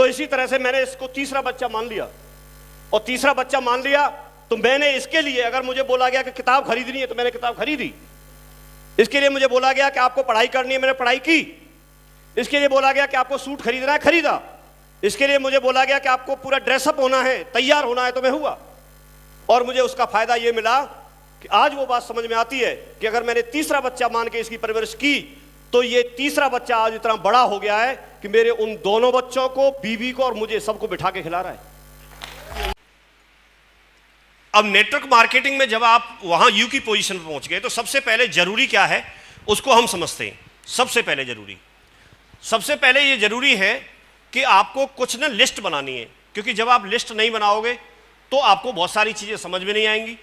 तो इसी तरह से मैंने इसको तीसरा बच्चा मान लिया, और तीसरा बच्चा मान लिया तो मैंने इसके लिए, अगर मुझे बोला गया कि किताब खरीदनी है तो मैंने किताब खरीदी। इसके लिए मुझे बोला गया कि आपको पढ़ाई करनी है, मैंने पढ़ाई की। इसके लिए बोला गया कि आपको सूट खरीदना है, खरीदा। इसके लिए मुझे बोला गया कि आपको पूरा ड्रेसअप होना है, तैयार होना है, तो मैं हुआ। और मुझे उसका फायदा यह मिला कि आज वो बात समझ में आती है कि अगर मैंने तीसरा बच्चा मान के इसकी परवरिश की तो ये तीसरा बच्चा आज इतना बड़ा हो गया है कि मेरे उन दोनों बच्चों को, बीवी को और मुझे सबको बिठा के खिला रहा है। अब नेटवर्क मार्केटिंग में जब आप वहां यू की पोजीशन पर पहुंच गए तो सबसे पहले जरूरी क्या है उसको हम समझते हैं। सबसे पहले ये जरूरी है कि आपको कुछ ना लिस्ट बनानी है, क्योंकि जब आप लिस्ट नहीं बनाओगे तो आपको बहुत सारी चीजें समझ में नहीं आएंगी।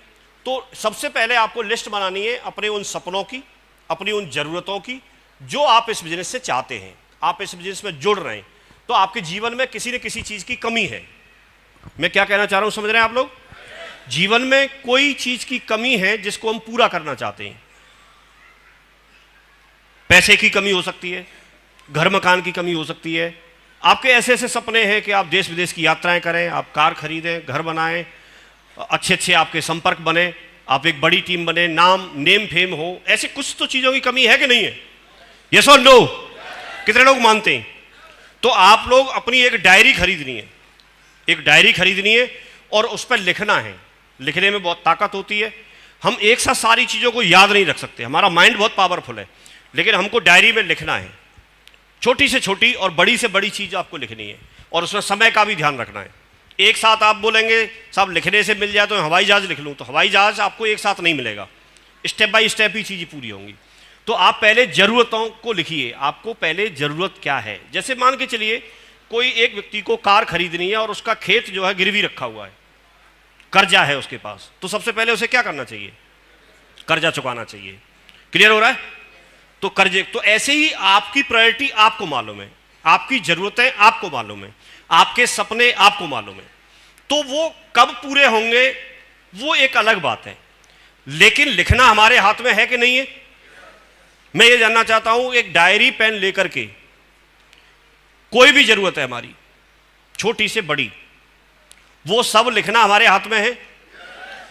तो सबसे पहले आपको लिस्ट बनानी है अपने उन सपनों की, अपनी उन जरूरतों की, जो आप इस बिजनेस से चाहते हैं। आप इस बिजनेस में जुड़ रहे हैं तो आपके जीवन में किसी न किसी चीज की कमी है। मैं क्या कहना चाह रहा हूं, समझ रहे हैं आप लोग? जीवन में कोई चीज की कमी है जिसको हम पूरा करना चाहते हैं। पैसे की कमी हो सकती है, घर मकान की कमी हो सकती है, आपके ऐसे ऐसे सपने हैं कि आप देश विदेश की यात्राएं करें, आप कार खरीदें, घर बनाएं, अच्छे अच्छे आपके संपर्क बने, आप एक बड़ी टीम बने, नेम फेम हो, ऐसे कुछ तो चीजों की कमी है कि नहीं है? यस और नो? कितने लोग मानते हैं? तो आप लोग अपनी एक डायरी खरीदनी है और उस पर लिखना है। लिखने में बहुत ताकत होती है। हम एक साथ सारी चीजों को याद नहीं रख सकते, हमारा माइंड बहुत पावरफुल है, लेकिन हमको डायरी में लिखना है। छोटी से छोटी और बड़ी से बड़ी चीज आपको लिखनी है, और उसमें समय का भी ध्यान रखना है। एक साथ आप बोलेंगे साहब लिखने से मिल जाए तो हवाई जहाज लिख लूं, तो हवाई जहाज आपको एक साथ नहीं मिलेगा, स्टेप बाय स्टेप ही चीजें पूरी होंगी। तो आप पहले जरूरतों को लिखिए। आपको पहले जरूरत क्या है? जैसे मान के चलिए कोई एक व्यक्ति को कार खरीदनी है और उसका खेत जो है गिरवी रखा हुआ है, कर्जा है उसके पास, तो सबसे पहले उसे क्या करना चाहिए? कर्जा चुकाना चाहिए। क्लियर हो रहा है? तो कर्जे, तो ऐसे ही आपकी प्रायोरिटी आपको मालूम है, आपकी जरूरतें आपको मालूम है, आपके सपने आपको मालूम है। तो वो कब पूरे होंगे वो एक अलग बात है, लेकिन लिखना हमारे हाथ में है कि नहीं है? मैं ये जानना चाहता हूं, एक डायरी पेन लेकर के कोई भी जरूरत है हमारी, छोटी से बड़ी, वो सब लिखना हमारे हाथ में है।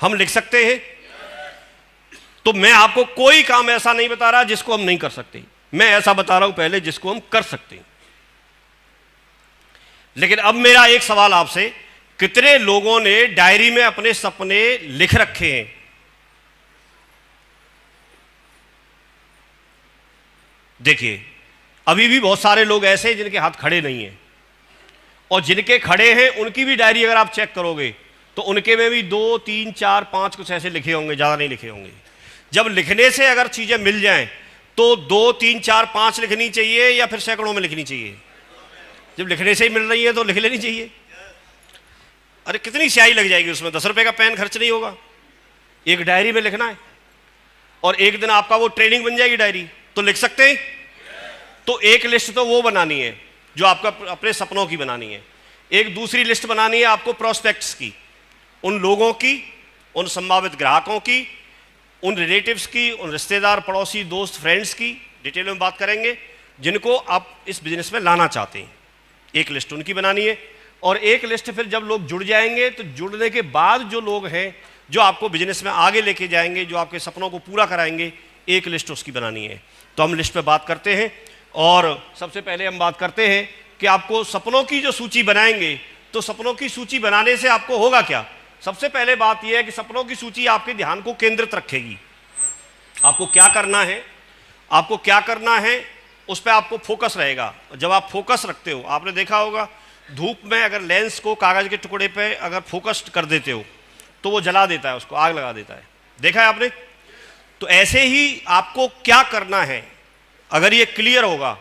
हम लिख सकते हैं। तो मैं आपको कोई काम ऐसा नहीं बता रहा जिसको हम नहीं कर सकते, मैं ऐसा बता रहा हूं पहले जिसको हम कर सकते हैं। लेकिन अब मेरा एक सवाल आपसे, कितने लोगों ने डायरी में अपने सपने लिख रखे हैं? देखिए, अभी भी बहुत सारे लोग ऐसे हैं जिनके हाथ खड़े नहीं हैं, और जिनके खड़े हैं उनकी भी डायरी अगर आप चेक करोगे तो उनके में भी 2, 3, 4, 5 कुछ ऐसे लिखे होंगे, ज्यादा नहीं लिखे होंगे। जब लिखने से अगर चीजें मिल जाएं तो 2, 3, 4, 5 लिखनी चाहिए या फिर सैकड़ों में लिखनी चाहिए? जब लिखने से ही मिल रही है तो लिख लेनी चाहिए। अरे कितनी स्याही लग जाएगी उसमें, 10 रुपए का पेन खर्च नहीं होगा। एक डायरी में लिखना है और एक दिन आपका वो ट्रेनिंग बन जाएगी डायरी, तो लिख सकते हैं। तो एक लिस्ट तो वो बनानी है जो आपका अपने सपनों की बनानी है। एक दूसरी लिस्ट बनानी है आपको प्रोस्पेक्ट्स की, उन लोगों की, उन संभावित ग्राहकों की, उन रिलेटिव्स की, उन रिश्तेदार, पड़ोसी, दोस्त, फ्रेंड्स की, डिटेल में बात करेंगे, जिनको आप इस बिजनेस में लाना चाहते हैं। एक लिस्ट उनकी बनानी है, और एक लिस्ट फिर जब लोग जुड़ जाएंगे तो जुड़ने के बाद जो लोग हैं जो आपको बिजनेस में आगे लेके जाएंगे, जो आपके सपनों को पूरा कराएंगे, एक लिस्ट उसकी बनानी है। तो हम लिस्ट पे बात करते हैं, और सबसे पहले हम बात करते हैं कि आपको सपनों की जो सूची बनाएंगे, तो सपनों की सूची बनाने से आपको होगा क्या? सबसे पहले बात यह है कि सपनों की सूची आपके ध्यान को केंद्रित रखेगी। आपको क्या करना है, आपको क्या करना है उस पर आपको फोकस रहेगा। जब आप फोकस रखते हो, आपने देखा होगा धूप में अगर लेंस को कागज के टुकड़े पे अगर फोकस कर देते हो तो वो जला देता है, उसको आग लगा देता है, देखा है आपने? तो ऐसे ही आपको क्या करना है, अगर ये क्लियर होगा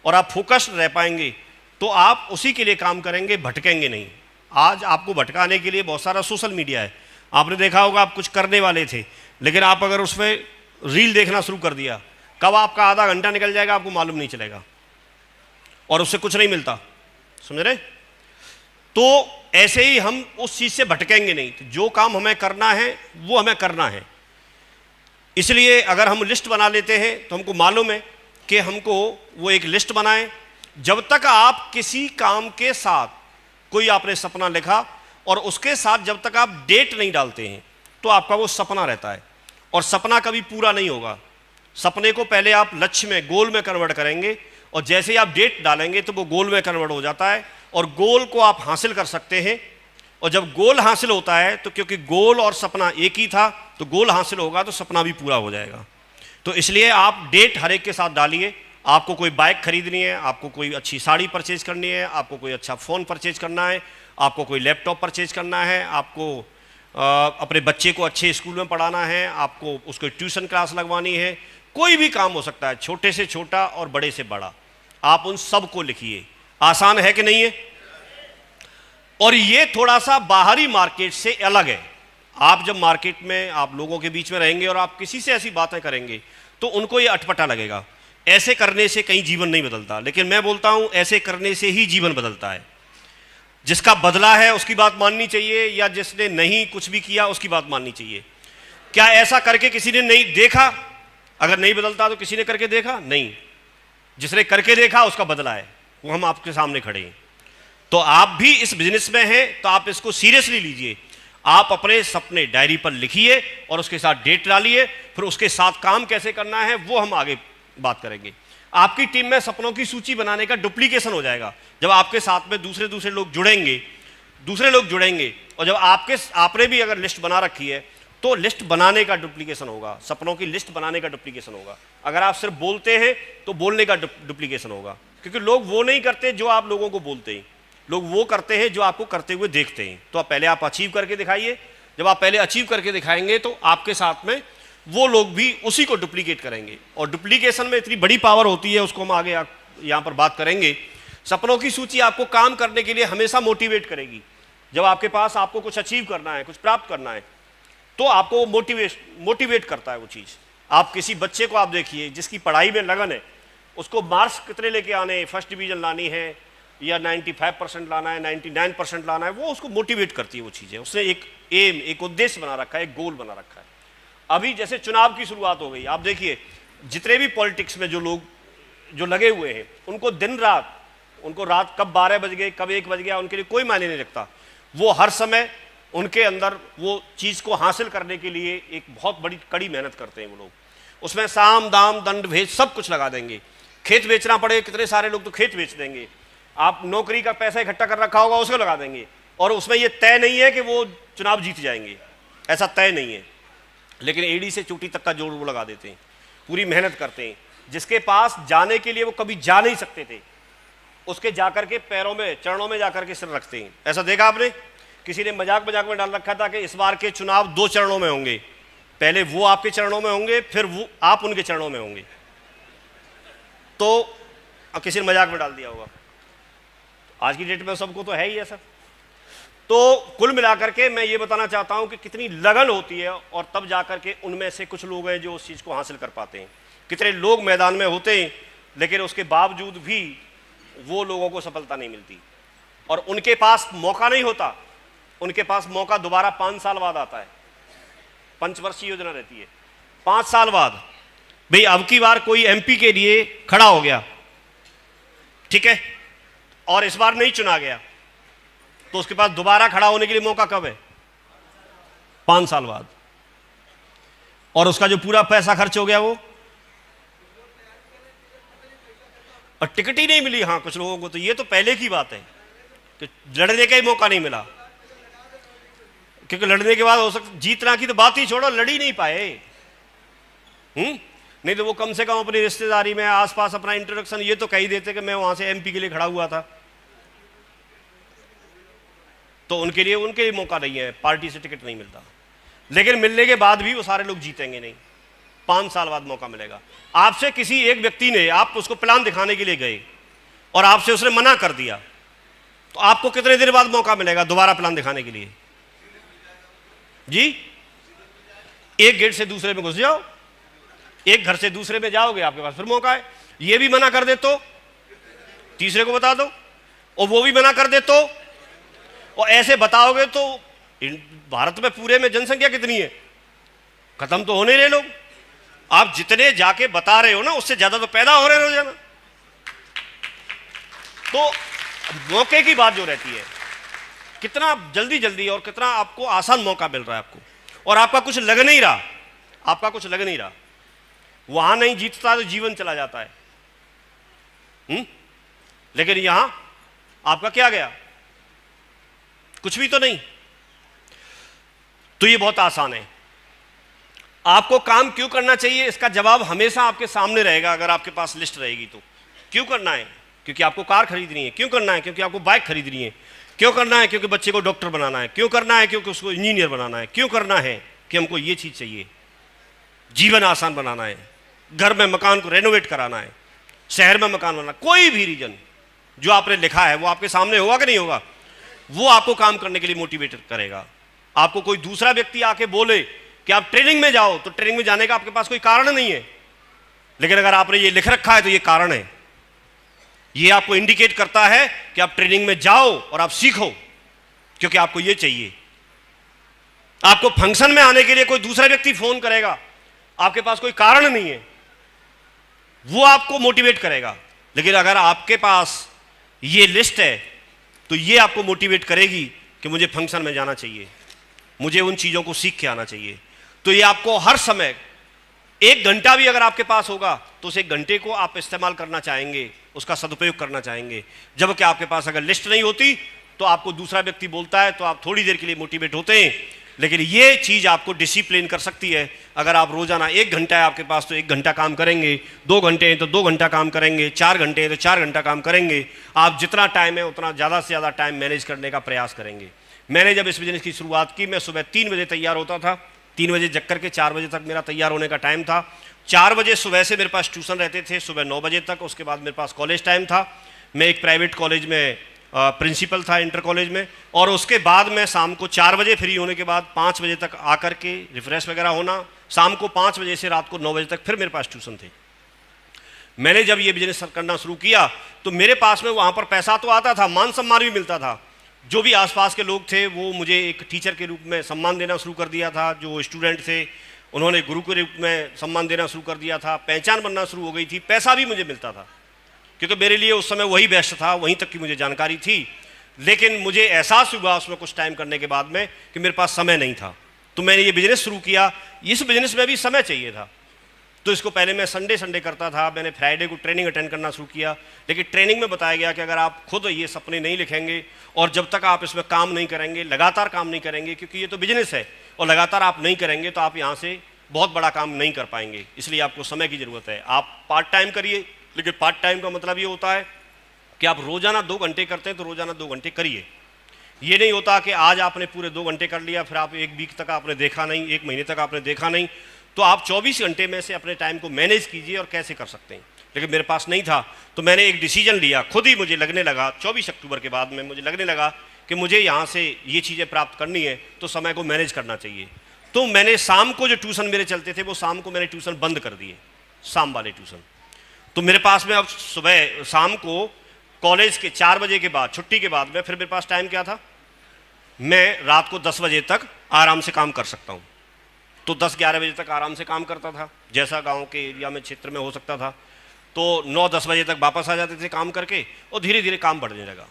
और आप फोकस्ड रह पाएंगे तो आप उसी के लिए काम करेंगे, भटकेंगे नहीं। आज आपको भटकाने के लिए बहुत सारा सोशल मीडिया है। आपने देखा होगा आप कुछ करने वाले थे, लेकिन आप अगर उसमें रील देखना शुरू कर दिया, कब आपका आधा घंटा निकल जाएगा आपको मालूम नहीं चलेगा, और उससे कुछ नहीं मिलता। समझ रहे? तो ऐसे ही हम उस चीज से भटकेंगे नहीं। तो जो काम हमें करना है वो हमें करना है। इसलिए अगर हम लिस्ट बना लेते हैं तो हमको मालूम है कि हमको वो एक लिस्ट बनाएं, जब तक आप किसी काम के साथ, कोई आपने सपना लिखा और उसके साथ जब तक आप डेट नहीं डालते हैं तो आपका वो सपना रहता है और सपना कभी पूरा नहीं होगा। सपने को पहले आप लक्ष्य में, गोल में कन्वर्ट करेंगे और जैसे ही आप डेट डालेंगे तो वो गोल में कन्वर्ट हो जाता है और गोल को आप हासिल कर सकते हैं। और जब गोल हासिल होता है तो क्योंकि गोल और सपना एक ही था तो गोल हासिल होगा तो सपना भी पूरा हो जाएगा। तो इसलिए आप डेट हर एक के साथ डालिए। आपको कोई बाइक खरीदनी है, आपको कोई अच्छी साड़ी परचेज करनी है, आपको कोई अच्छा फ़ोन परचेज करना है, आपको कोई लैपटॉप परचेज करना है, आपको अपने बच्चे को अच्छे स्कूल में पढ़ाना है, आपको उसको ट्यूशन क्लास लगवानी है, कोई भी काम हो सकता है, छोटे से छोटा और बड़े से बड़ा। आप उन सब को लिखिए। आसान है कि नहीं है? और ये थोड़ा सा बाहरी मार्केट से अलग है। आप जब मार्केट में, आप लोगों के बीच में रहेंगे और आप किसी से ऐसी बातें करेंगे तो उनको ये अटपटा लगेगा। ऐसे करने से कहीं जीवन नहीं बदलता, लेकिन मैं बोलता हूं ऐसे करने से ही जीवन बदलता है। जिसका बदला है उसकी बात माननी चाहिए, या जिसने नहीं कुछ भी किया उसकी बात माननी चाहिए। क्या ऐसा करके किसी ने नहीं देखा? अगर नहीं बदलता तो किसी ने करके देखा? नहीं। जिसने करके देखा उसका बदला है, वो हम आपके सामने खड़े हैं। तो आप भी इस बिजनेस में हैं तो आप इसको सीरियसली लीजिए। आप अपने सपने डायरी पर लिखिए और उसके साथ डेट डालिए, फिर उसके साथ काम कैसे करना है वो हम आगे बात करेंगे। आपकी टीम में सपनों की सूची बनाने का डुप्लीकेशन हो जाएगा। जब आपके साथ में दूसरे लोग जुड़ेंगे और जब आपने भी अगर लिस्ट बना रखी है तो लिस्ट बनाने का डुप्लीकेशन होगा, सपनों की लिस्ट बनाने का डुप्लीकेशन होगा। अगर आप सिर्फ बोलते हैं तो बोलने का डुप्लीकेशन होगा, क्योंकि लोग वो नहीं करते जो आप लोगों को बोलते हैं, लोग वो करते हैं जो आपको करते हुए देखते हैं। तो पहले आप अचीव करके दिखाइए। जब आप पहले अचीव करके दिखाएंगे तो आपके साथ में वो लोग भी उसी को डुप्लीकेट करेंगे। और डुप्लीकेशन में इतनी बड़ी पावर होती है, उसको हम आगे यहाँ पर बात करेंगे। सपनों की सूची आपको काम करने के लिए हमेशा मोटिवेट करेगी। जब आपके पास आपको कुछ अचीव करना है, कुछ प्राप्त करना है, तो आपको मोटिवेट करता है वो चीज़। आप किसी बच्चे को आप देखिए जिसकी पढ़ाई में लगन है, उसको मार्क्स कितने लेके आने हैं, फर्स्ट डिवीजन लानी है या 95% लाना है, 99% लाना है, वो उसको मोटिवेट करती है वो चीज़ें। उसने एक एम, एक उद्देश्य बना रखा है, एक गोल बना रखा है। अभी जैसे चुनाव की शुरुआत हो गई, आप देखिए जितने भी पॉलिटिक्स में जो लोग जो लगे हुए हैं, उनको दिन रात, उनको रात कब 12 बज गए, कब 1 बज गया, उनके लिए कोई मायने नहीं रखता। वो हर समय उनके अंदर वो चीज़ को हासिल करने के लिए एक बहुत बड़ी कड़ी मेहनत करते हैं वो लोग। उसमें साम दाम दंड भेद सब कुछ लगा देंगे। खेत बेचना पड़े, कितने सारे लोग तो खेत बेच देंगे। आप नौकरी का पैसा इकट्ठा कर रखा होगा उसको लगा देंगे। और उसमें ये तय नहीं है कि वो चुनाव जीत जाएंगे, ऐसा तय नहीं है, लेकिन एड़ी से चोटी तक का जोड़ वो लगा देते हैं, पूरी मेहनत करते हैं। जिसके पास जाने के लिए वो कभी जा नहीं सकते थे, उसके जाकर के पैरों में, चरणों में जाकर के सिर रखते हैं। ऐसा देखा आपने? किसी ने मजाक में डाल रखा था कि इस बार के चुनाव 2 चरणों में होंगे, पहले वो आपके चरणों में होंगे, फिर वो आप उनके चरणों में होंगे। तो किसी ने मजाक में डाल दिया होगा। आज की डेट में सबको तो है ही ऐसा। तो कुल मिलाकर के मैं ये बताना चाहता हूं कि कितनी लगन होती है, और तब जाकर के उनमें से कुछ लोग हैं जो उस चीज़ को हासिल कर पाते हैं। कितने लोग मैदान में होते हैं लेकिन उसके बावजूद भी वो लोगों को सफलता नहीं मिलती, और उनके पास मौका नहीं होता। उनके पास मौका दोबारा 5 साल बाद आता है। पंचवर्षीय योजना रहती है, 5 साल बाद। भाई अब की बार कोई एमपी के लिए खड़ा हो गया, ठीक है, और इस बार नहीं चुना गया, तो उसके पास दोबारा खड़ा होने के लिए मौका कब है? 5 साल बाद। और उसका जो पूरा पैसा खर्च हो गया वो, और टिकट ही नहीं मिली। हाँ, कुछ लोगों को तो ये तो पहले की बात है कि लड़ने का ही मौका नहीं मिला, क्योंकि लड़ने के बाद हो सकता, जीतना की तो बात ही छोड़ो, लड़ ही नहीं पाए। नहीं तो वो कम से कम अपनी रिश्तेदारी में आसपास अपना इंट्रोडक्शन ये तो कह ही देते कि मैं वहां से एमपी के लिए खड़ा हुआ था। तो उनके लिए मौका नहीं है, पार्टी से टिकट नहीं मिलता। लेकिन मिलने के बाद भी वो सारे लोग जीतेंगे नहीं, 5 साल बाद मौका मिलेगा। आपसे किसी एक व्यक्ति ने, आप उसको प्लान दिखाने के लिए गए और आपसे उसने मना कर दिया, तो आपको कितने देर बाद मौका मिलेगा दोबारा प्लान दिखाने के लिए? जी, एक गेट से दूसरे में घुस जाओ, एक घर से दूसरे में जाओगे, आपके पास फिर मौका है। ये भी मना कर दे तो तीसरे को बता दो, और वो भी मना कर दे तो, और ऐसे बताओगे तो भारत में पूरे में जनसंख्या कितनी है? खत्म तो होने रहे लोग। आप जितने जाके बता रहे हो ना, उससे ज्यादा तो पैदा हो रहे रोजाना। तो मौके की बात जो रहती है, कितना जल्दी जल्दी और कितना आपको आसान मौका मिल रहा है आपको, और आपका कुछ लग नहीं रहा, आपका कुछ लग नहीं रहा। वहां नहीं जीतता तो जीवन चला जाता है। लेकिन यहां आपका क्या गया? कुछ भी तो नहीं। तो ये बहुत आसान है। आपको काम क्यों करना चाहिए, इसका जवाब हमेशा आपके सामने रहेगा अगर आपके पास लिस्ट रहेगी तो। क्यों करना है? क्योंकि आपको कार खरीदनी है। क्यों करना है? क्योंकि आपको बाइक खरीदनी है। क्यों करना है? क्योंकि बच्चे को डॉक्टर बनाना है। क्यों करना है? क्योंकि उसको इंजीनियर बनाना है। क्यों करना है? कि हमको ये चीज चाहिए, जीवन आसान बनाना है, घर में मकान को रेनोवेट कराना है, शहर में मकान बनाना। कोई भी रीजन जो आपने लिखा है वो आपके सामने होगा कि नहीं होगा? वो आपको काम करने के लिए मोटिवेट करेगा। आपको कोई दूसरा व्यक्ति आके बोले कि आप ट्रेनिंग में जाओ, तो ट्रेनिंग में जाने का आपके पास कोई कारण नहीं है। लेकिन अगर आपने ये लिख रखा है तो ये कारण है। ये आपको इंडिकेट करता है कि आप ट्रेनिंग में जाओ और आप सीखो, क्योंकि आपको ये चाहिए। आपको फंक्शन में आने के लिए कोई दूसरा व्यक्ति फोन करेगा, आपके पास कोई कारण नहीं है, वो आपको मोटिवेट करेगा। लेकिन अगर आपके पास ये लिस्ट है तो ये आपको मोटिवेट करेगी कि मुझे फंक्शन में जाना चाहिए, मुझे उन चीजों को सीख के आना चाहिए। तो ये आपको हर समय, 1 घंटा भी अगर आपके पास होगा तो उस 1 घंटे को आप इस्तेमाल करना चाहेंगे, उसका सदुपयोग करना चाहेंगे। जबकि आपके पास अगर लिस्ट नहीं होती तो आपको दूसरा व्यक्ति बोलता है तो आप थोड़ी देर के लिए मोटिवेट होते हैं, लेकिन ये चीज आपको डिसिप्लिन कर सकती है। अगर आप रोजाना 1 घंटा है आपके पास तो 1 घंटा काम करेंगे, 2 घंटे हैं तो 2 घंटा काम करेंगे, 4 घंटे हैं तो 4 घंटा काम करेंगे। आप जितना टाइम है उतना ज़्यादा से ज़्यादा टाइम मैनेज करने का प्रयास करेंगे। मैंने जब इस बिजनेस की शुरुआत की, मैं सुबह 3 बजे तैयार होता था, 3 बजे जग करके 4 बजे तक मेरा तैयार होने का टाइम था। 4 बजे सुबह से मेरे पास ट्यूशन रहते थे, सुबह 9 बजे तक। उसके बाद मेरे पास कॉलेज टाइम था। मैं एक प्राइवेट कॉलेज में प्रिंसिपल था, इंटर कॉलेज में। और उसके बाद मैं शाम को 4 बजे फ्री होने के बाद 5 बजे तक आकर के रिफ्रेश वगैरह होना, शाम को 5 बजे से रात को 9 बजे तक फिर मेरे पास ट्यूशन थे। मैंने जब ये बिजनेस करना शुरू किया तो मेरे पास में वहाँ पर पैसा तो आता था, मान सम्मान भी मिलता था। जो भी आसपास के लोग थे वो मुझे एक टीचर के रूप में सम्मान देना शुरू कर दिया था। जो स्टूडेंट थे उन्होंने गुरु के रूप में सम्मान देना शुरू कर दिया था। पहचान बनना शुरू हो गई थी, पैसा भी मुझे मिलता था, क्योंकि मेरे लिए उस समय वही बेस्ट था, वहीं तक की मुझे जानकारी थी। लेकिन मुझे एहसास हुआ उसमें कुछ टाइम करने के बाद में कि मेरे पास समय नहीं था। तो मैंने ये बिजनेस शुरू किया। इस बिजनेस में भी समय चाहिए था, तो इसको पहले मैं संडे करता था। मैंने फ्राइडे को ट्रेनिंग अटेंड करना शुरू किया। लेकिन ट्रेनिंग में बताया गया कि अगर आप खुद ये सपने नहीं लिखेंगे और जब तक आप इसमें काम नहीं करेंगे, लगातार काम नहीं करेंगे, क्योंकि ये तो बिजनेस है और लगातार आप नहीं करेंगे तो आप यहाँ से बहुत बड़ा काम नहीं कर पाएंगे। इसलिए आपको समय की ज़रूरत है। आप पार्ट टाइम करिए, लेकिन पार्ट टाइम का मतलब ये होता है कि आप रोजाना 2 घंटे करते हैं तो रोजाना 2 घंटे करिए। ये नहीं होता कि आज आपने पूरे 2 घंटे कर लिया, फिर आप 1 वीक तक आपने देखा नहीं, 1 महीने तक आपने देखा नहीं। तो आप 24 घंटे में से अपने टाइम को मैनेज कीजिए और कैसे कर सकते हैं। लेकिन मेरे पास नहीं था, तो मैंने एक डिसीजन लिया। खुद ही मुझे लगने लगा 24 अक्टूबर के बाद में मुझे लगने लगा कि मुझे यहाँ से ये चीज़ें प्राप्त करनी है तो समय को मैनेज करना चाहिए। तो मैंने शाम को जो ट्यूशन मेरे चलते थे वो शाम को मैंने ट्यूशन बंद कर दिए, शाम वाले ट्यूशन। तो मेरे पास में अब सुबह शाम को कॉलेज के 4 बजे के बाद, छुट्टी के बाद में, फिर मेरे पास टाइम क्या था, मैं रात को 10 बजे तक आराम से काम कर सकता हूँ। तो 10-11 बजे तक आराम से काम करता था, जैसा गांव के एरिया में क्षेत्र में हो सकता था। तो 9-10 बजे तक वापस आ जाते थे काम करके, और धीरे धीरे काम बढ़ने लगा।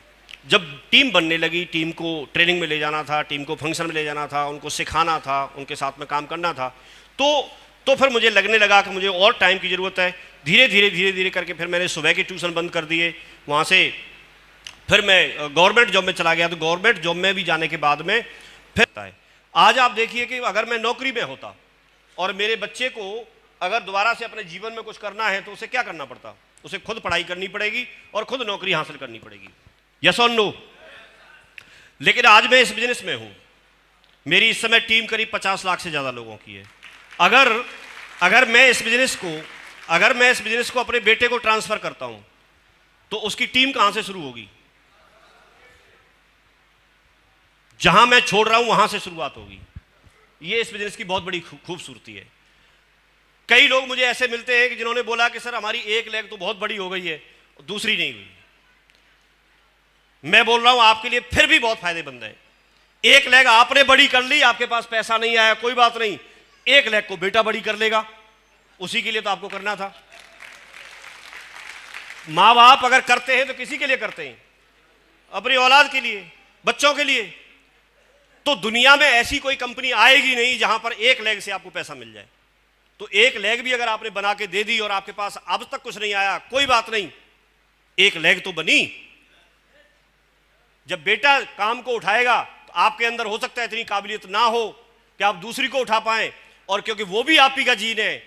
जब टीम बनने लगी, टीम को ट्रेनिंग में ले जाना था, टीम को फंक्शन में ले जाना था, उनको सिखाना था, उनके साथ में काम करना था, तो फिर मुझे लगने लगा कि मुझे और टाइम की ज़रूरत है। धीरे धीरे करके फिर मैंने सुबह के ट्यूशन बंद कर दिए। वहाँ से फिर मैं गवर्नमेंट जॉब में चला गया। तो गवर्नमेंट जॉब में भी जाने के बाद में फिर आज आप देखिए कि अगर मैं नौकरी में होता और मेरे बच्चे को अगर दोबारा से अपने जीवन में कुछ करना है तो उसे क्या करना पड़ता? उसे खुद पढ़ाई करनी पड़ेगी और खुद नौकरी हासिल करनी पड़ेगी। यस और नो? लेकिन आज मैं इस बिजनेस में हूं। मेरी इस समय टीम करीब 50 लाख से ज़्यादा लोगों की है। अगर मैं इस बिजनेस को अपने बेटे को ट्रांसफर करता हूं तो उसकी टीम कहां से शुरू होगी? जहां मैं छोड़ रहा हूं वहां से शुरुआत होगी। ये इस बिजनेस की बहुत बड़ी खूबसूरती है। कई लोग मुझे ऐसे मिलते हैं कि जिन्होंने बोला कि सर हमारी एक लेग तो बहुत बड़ी हो गई है, दूसरी नहीं हुई। मैं बोल रहा हूं आपके लिए फिर भी बहुत फायदेमंद है। एक लेग आपने बड़ी कर ली, आपके पास पैसा नहीं आया, कोई बात नहीं, एक लेग को बेटा बड़ी कर लेगा, उसी के लिए तो आपको करना था। माँ बाप अगर करते हैं तो किसी के लिए करते हैं? अपनी औलाद के लिए, बच्चों के लिए। तो दुनिया में ऐसी कोई कंपनी आएगी नहीं जहां पर एक लेग से आपको पैसा मिल जाए। तो एक लेग भी अगर आपने बना के दे दी और आपके पास अब तक कुछ नहीं आया, कोई बात नहीं, एक लेग तो बनी। जब बेटा काम को उठाएगा तो आपके अंदर हो सकता है इतनी काबिलियत ना हो कि आप दूसरी को उठा पाएं, और क्योंकि वो भी आप ही का जीन है,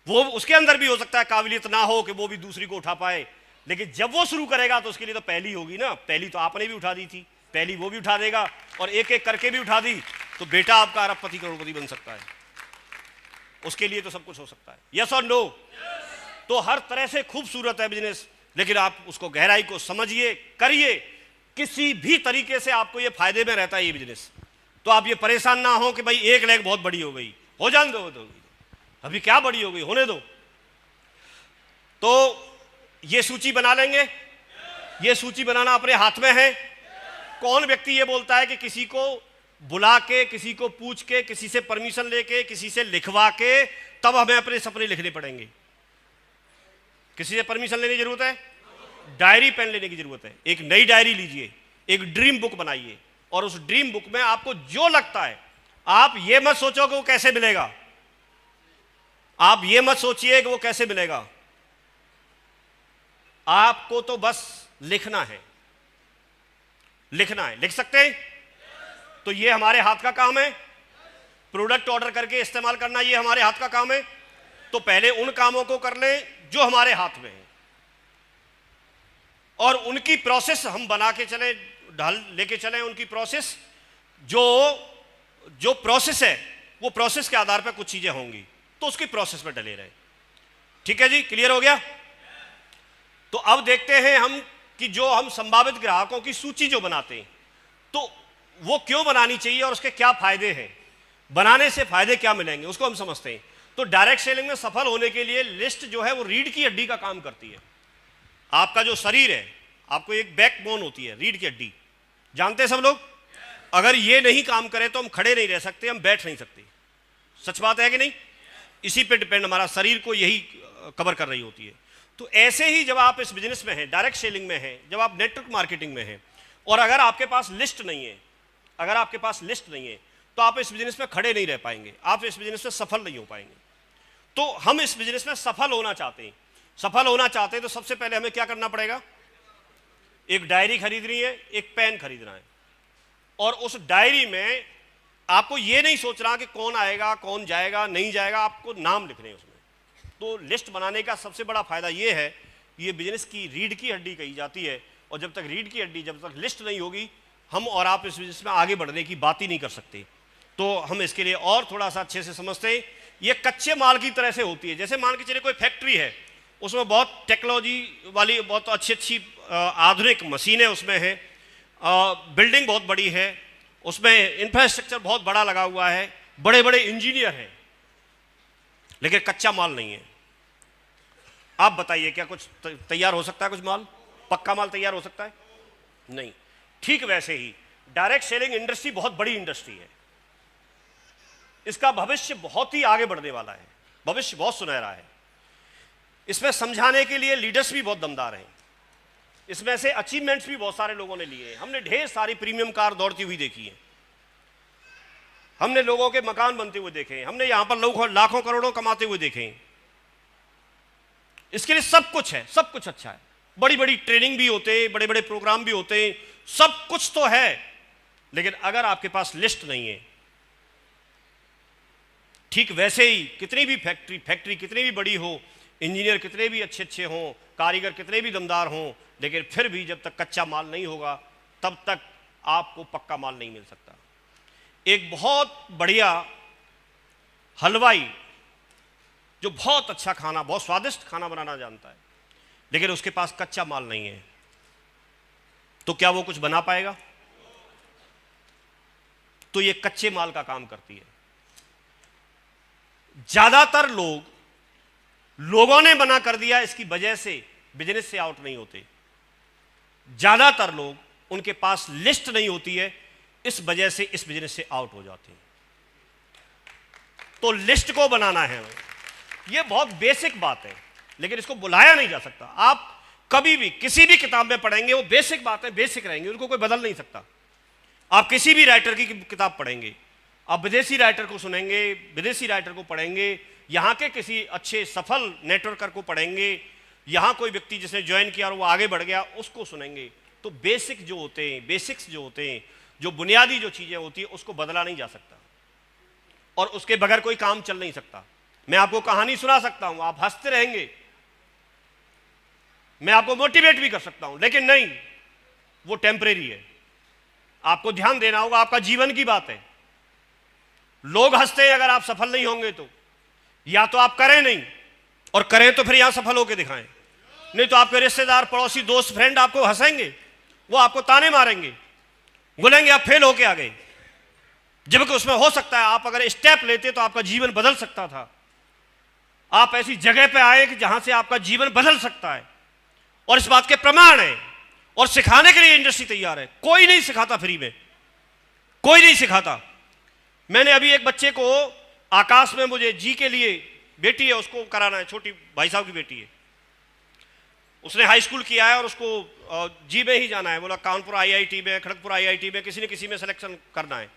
वो उसके अंदर भी हो सकता है काबिलियत ना हो कि वो भी दूसरी को उठा पाए। लेकिन जब वो शुरू करेगा तो उसके लिए तो पहली होगी ना। पहली तो आपने भी उठा दी थी, पहली वो भी उठा देगा, और एक एक करके भी उठा दी तो बेटा आपका अरबपति करोड़पति बन सकता है। उसके लिए तो सब कुछ हो सकता है। यस और नो? तो हर तरह से खूबसूरत है बिजनेस, लेकिन आप उसको गहराई को समझिए, करिए। किसी भी तरीके से आपको ये फायदे में रहता है ये बिजनेस। तो आप ये परेशान ना हो कि भाई एक लेग बहुत बड़ी हो गई, हो जाने दो, अभी क्या बड़ी हो गई, होने दो। तो ये सूची बना लेंगे। ये सूची बनाना अपने हाथ में है। कौन व्यक्ति ये बोलता है कि किसी को बुला के, किसी को पूछ के, किसी से परमिशन लेके, किसी से लिखवा के तब हमें अपने सपने लिखने पड़ेंगे? किसी से परमिशन लेने की जरूरत है? डायरी पेन लेने की जरूरत है। एक नई डायरी लीजिए, एक ड्रीम बुक बनाइए, और उस ड्रीम बुक में आपको जो लगता है, आप ये मत सोचो कि वो कैसे मिलेगा, आप ये मत सोचिए कि वो कैसे मिलेगा, आपको तो बस लिखना है। लिखना है, लिख सकते हैं? तो ये हमारे हाथ का काम है। प्रोडक्ट ऑर्डर करके इस्तेमाल करना ये हमारे हाथ का काम है। तो पहले उन कामों को कर लें जो हमारे हाथ में है, और उनकी प्रोसेस हम बना के चले, ढाल लेके चलें उनकी प्रोसेस। जो प्रोसेस है वो प्रोसेस के आधार पर कुछ चीजें होंगी, तो उसकी प्रोसेस में डले रहे। ठीक है जी, क्लियर हो गया? तो अब देखते हैं हम कि जो हम संभावित ग्राहकों की सूची जो बनाते हैं, तो वो क्यों बनानी चाहिए और उसके क्या फायदे हैं, बनाने से फायदे क्या मिलेंगे, उसको हम समझते हैं। तो डायरेक्ट सेलिंग में सफल होने के लिए लिस्ट जो है वो रीढ़ की हड्डी का काम करती है। आपका जो शरीर है, आपको एक बैकबोन होती है, रीढ़ की हड्डी, जानते हैं सब लोग? अगर ये नहीं काम करे तो हम खड़े नहीं रह सकते, हम बैठ नहीं सकते। सच बात है कि नहीं? इसी पे डिपेंड, हमारा शरीर को यही कवर कर रही होती है। तो ऐसे ही जब आप इस बिजनेस में हैं, डायरेक्ट सेलिंग में हैं, जब आप नेटवर्क मार्केटिंग में हैं, और अगर आपके पास लिस्ट नहीं है, अगर आपके पास लिस्ट नहीं है, तो आप इस बिजनेस में खड़े नहीं रह पाएंगे, आप इस बिजनेस में सफल नहीं हो पाएंगे। तो हम इस बिजनेस में सफल होना चाहते हैं। सफल होना चाहते हैं तो सबसे पहले हमें क्या करना पड़ेगा? एक डायरी खरीदनी है, एक पेन खरीदना है, और उस डायरी में आपको ये नहीं सोचना कि कौन आएगा, कौन जाएगा, नहीं जाएगा, आपको नाम लिखने हैं उसमें। तो लिस्ट बनाने का सबसे बड़ा फायदा ये है, ये बिजनेस की रीढ़ की हड्डी कही जाती है, और जब तक रीढ़ की हड्डी, जब तक लिस्ट नहीं होगी, हम और आप इस बिजनेस में आगे बढ़ने की बात ही नहीं कर सकते। तो हम इसके लिए और थोड़ा सा अच्छे से समझते हैं। ये कच्चे माल की तरह से होती है। जैसे मान के चलिए कोई फैक्ट्री है, उसमें बहुत टेक्नोलॉजी वाली, बहुत अच्छी अच्छी आधुनिक मशीनें उसमें हैं, बिल्डिंग बहुत बड़ी है, उसमें इंफ्रास्ट्रक्चर बहुत बड़ा लगा हुआ है, बड़े बड़े इंजीनियर हैं, लेकिन कच्चा माल नहीं है। आप बताइए क्या कुछ तैयार हो सकता है? कुछ माल, पक्का माल तैयार हो सकता है? नहीं। ठीक वैसे ही डायरेक्ट सेलिंग इंडस्ट्री बहुत बड़ी इंडस्ट्री है। इसका भविष्य बहुत ही आगे बढ़ने वाला है, भविष्य बहुत सुनहरा है। इसमें समझाने के लिए लीडर्स भी बहुत दमदार हैं। इसमें से अचीवमेंट्स भी बहुत सारे लोगों ने लिए हैं। हमने ढेर सारी प्रीमियम कार दौड़ती हुई देखी है, हमने लोगों के मकान बनते हुए देखे हैं, हमने यहां पर लोग लाखों करोड़ों कमाते हुए देखे हैं। इसके लिए सब कुछ है, सब कुछ अच्छा है। बड़ी बड़ी ट्रेनिंग भी होते हैं, बड़े बड़े प्रोग्राम भी होते हैं, सब कुछ तो है। लेकिन अगर आपके पास लिस्ट नहीं है, ठीक वैसे ही कितनी भी फैक्ट्री कितनी भी बड़ी हो, इंजीनियर कितने भी अच्छे अच्छे हों, कारीगर कितने भी दमदार हों, लेकिन फिर भी जब तक कच्चा माल नहीं होगा तब तक आपको पक्का माल नहीं मिल सकता। एक बहुत बढ़िया हलवाई जो बहुत अच्छा खाना, बहुत स्वादिष्ट खाना बनाना जानता है, लेकिन उसके पास कच्चा माल नहीं है, तो क्या वो कुछ बना पाएगा? तो ये कच्चे माल का काम करती है। ज्यादातर लोगों ने मना कर दिया, इसकी वजह से बिजनेस से आउट नहीं होते। ज्यादातर लोग, उनके पास लिस्ट नहीं होती है, इस वजह से इस बिजनेस से आउट हो जाते हैं। तो लिस्ट को बनाना है, ये बहुत बेसिक बात है। लेकिन इसको बुलाया नहीं जा सकता। आप कभी भी किसी भी किताब में पढ़ेंगे वो बेसिक बातें बेसिक रहेंगी, उनको कोई बदल नहीं सकता। आप किसी भी राइटर की किताब पढ़ेंगे, आप विदेशी राइटर को सुनेंगे, विदेशी राइटर को पढ़ेंगे, यहाँ के किसी अच्छे सफल नेटवर्कर को पढ़ेंगे, यहाँ कोई व्यक्ति जिसने ज्वाइन किया और वो आगे बढ़ गया उसको सुनेंगे, तो बेसिक जो होते हैं, बेसिक्स जो होते हैं, जो बुनियादी जो चीज़ें होती हैं उसको बदला नहीं जा सकता और उसके बगैर कोई काम चल नहीं सकता। मैं आपको कहानी सुना सकता हूं, आप हंसते रहेंगे, मैं आपको मोटिवेट भी कर सकता हूं, लेकिन नहीं, वो टेम्परेरी है। आपको ध्यान देना होगा, आपका जीवन की बात है। लोग हंसते हैं अगर आप सफल नहीं होंगे तो, या तो आप करें नहीं, और करें तो फिर यहां सफल होकर दिखाएं, नहीं तो आपके रिश्तेदार, पड़ोसी, दोस्त, फ्रेंड आपको हंसेंगे, वो आपको ताने मारेंगे, बोलेंगे आप फेल होके आ गए, जबकि उसमें हो सकता है आप अगर स्टेप लेते तो आपका जीवन बदल सकता था। आप ऐसी जगह पे आए कि जहां से आपका जीवन बदल सकता है, और इस बात के प्रमाण है, और सिखाने के लिए इंडस्ट्री तैयार है। कोई नहीं सिखाता फ्री में, कोई नहीं सिखाता। मैंने अभी एक बच्चे को आकाश में, मुझे जी के लिए बेटी है उसको कराना है, छोटी भाई साहब की बेटी है, उसने हाई स्कूल किया है और उसको जी में ही जाना है। बोला कानपुर आईआईटी में, खड़गपुर आईआईटी में, किसी न किसी में सिलेक्शन करना है।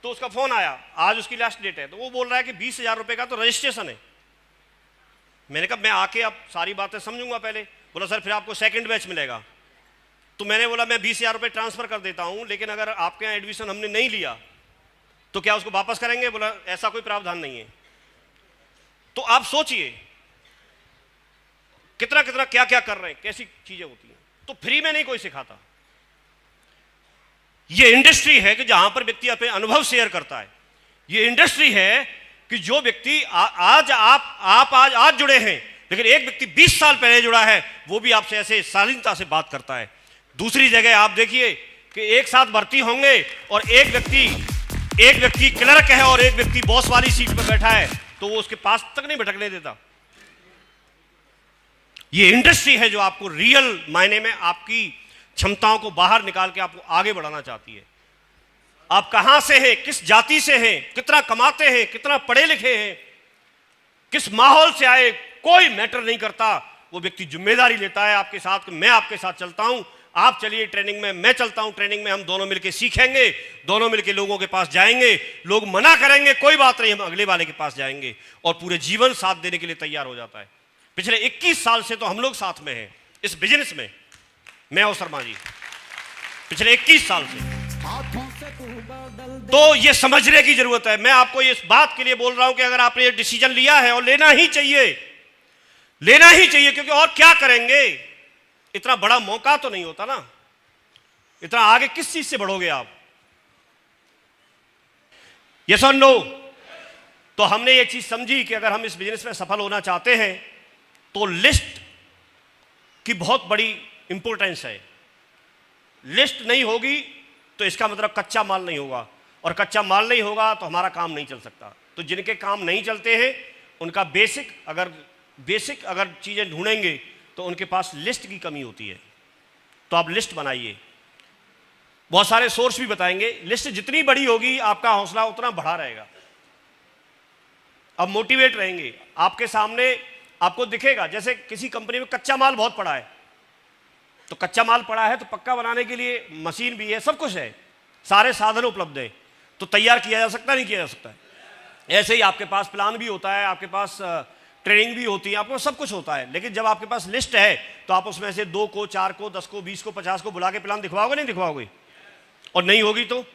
तो उसका फोन आया, आज उसकी लास्ट डेट है, तो वो बोल रहा है कि 20,000 रुपये का तो रजिस्ट्रेशन है। मैंने कहा मैं आके अब सारी बातें समझूंगा पहले। बोला सर फिर आपको सेकंड बैच मिलेगा। तो मैंने बोला मैं 20,000 रुपये ट्रांसफर कर देता हूं, लेकिन अगर आपके यहाँ एडमिशन हमने नहीं लिया तो क्या उसको वापस करेंगे? बोला ऐसा कोई प्रावधान नहीं है। तो आप सोचिए कितना कितना क्या क्या कर रहे हैं, कैसी चीजें होती हैं। तो फ्री में नहीं कोई सिखाता। ये इंडस्ट्री है कि जहां पर व्यक्ति अपने अनुभव शेयर करता है। ये इंडस्ट्री है कि जो व्यक्ति आज आज जुड़े हैं, लेकिन एक व्यक्ति 20 साल पहले जुड़ा है, वो भी आपसे ऐसे शालीनता से बात करता है। दूसरी जगह आप देखिए कि एक साथ भर्ती होंगे और एक व्यक्ति क्लर्क है और एक व्यक्ति बॉस वाली सीट पर बैठा है, तो वो उसके पास तक नहीं भटकने देता। ये इंडस्ट्री है जो आपको रियल मायने में आपकी क्षमताओं को बाहर निकाल के आपको आगे बढ़ाना चाहती है। आप कहां से हैं, किस जाति से हैं, कितना कमाते हैं, कितना पढ़े लिखे हैं, किस माहौल से आए, कोई मैटर नहीं करता। वो व्यक्ति जिम्मेदारी लेता है आपके साथ कि मैं आपके साथ चलता हूं, आप चलिए ट्रेनिंग में, मैं चलता हूं ट्रेनिंग में, हम दोनों मिलकर सीखेंगे, दोनों मिलकर लोगों के पास जाएंगे, लोग मना करेंगे कोई बात नहीं, हम अगले वाले के पास जाएंगे, और पूरे जीवन साथ देने के लिए तैयार हो जाता है। पिछले 21 साल से तो हम लोग साथ में हैं इस बिजनेस में, मैं और शर्मा जी, पिछले 21 साल से। तो ये समझने की जरूरत है। मैं आपको इस बात के लिए बोल रहा हूं कि अगर आपने ये डिसीजन लिया है, और लेना ही चाहिए, क्योंकि और क्या करेंगे, इतना बड़ा मौका तो नहीं होता ना, इतना आगे किस चीज से बढ़ोगे आप? यस और नो? तो हमने ये चीज समझी कि अगर हम इस बिजनेस में सफल होना चाहते हैं तो लिस्ट की बहुत बड़ी इंपॉर्टेंस है। लिस्ट नहीं होगी तो इसका मतलब कच्चा माल नहीं होगा, और कच्चा माल नहीं होगा तो हमारा काम नहीं चल सकता। तो जिनके काम नहीं चलते हैं उनका बेसिक अगर चीजें ढूंढेंगे तो उनके पास लिस्ट की कमी होती है। तो आप लिस्ट बनाइए। बहुत सारे सोर्स भी बताएंगे, लिस्ट जितनी बड़ी होगी आपका हौसला उतना बढ़ा रहेगा, अब मोटिवेट रहेंगे। आपके सामने आपको दिखेगा, जैसे किसी कंपनी में कच्चा माल बहुत पड़ा है, तो कच्चा माल पड़ा है तो पक्का बनाने के लिए मशीन भी है, सब कुछ है, सारे साधन उपलब्ध है, तो तैयार किया जा सकता नहीं किया जा सकता है। ऐसे ही आपके पास प्लान भी होता है, आपके पास ट्रेनिंग भी होती है, आपको सब कुछ होता है, लेकिन जब आपके पास लिस्ट है तो आप उसमें से 2 को, 4 को, 10 को, 20 को, 50 को बुला के प्लान दिखवाओगे नहीं दिखवाओगे? और नहीं होगी तो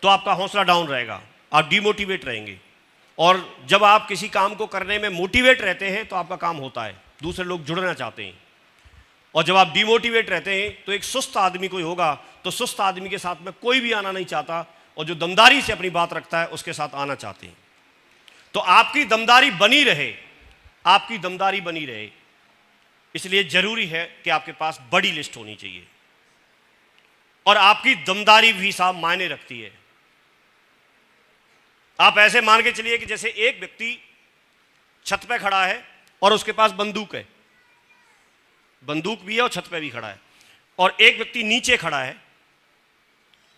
आपका हौसला डाउन रहेगा, आप डिमोटिवेट रहेंगे। और जब आप किसी काम को करने में मोटिवेट रहते हैं तो आपका काम होता है, दूसरे लोग जुड़ना चाहते हैं। और जब आप डिमोटिवेट रहते हैं तो एक सुस्त आदमी कोई होगा, तो सुस्त आदमी के साथ में कोई भी आना नहीं चाहता, और जो दमदारी से अपनी बात रखता है उसके साथ आना चाहते हैं। तो आपकी दमदारी बनी रहे, इसलिए जरूरी है कि आपके पास बड़ी लिस्ट होनी चाहिए, और आपकी दमदारी भी साहब मायने रखती है। आप ऐसे मान के चलिए कि जैसे एक व्यक्ति छत पे खड़ा है और उसके पास बंदूक है, बंदूक भी है और छत पे भी खड़ा है, और एक व्यक्ति नीचे खड़ा है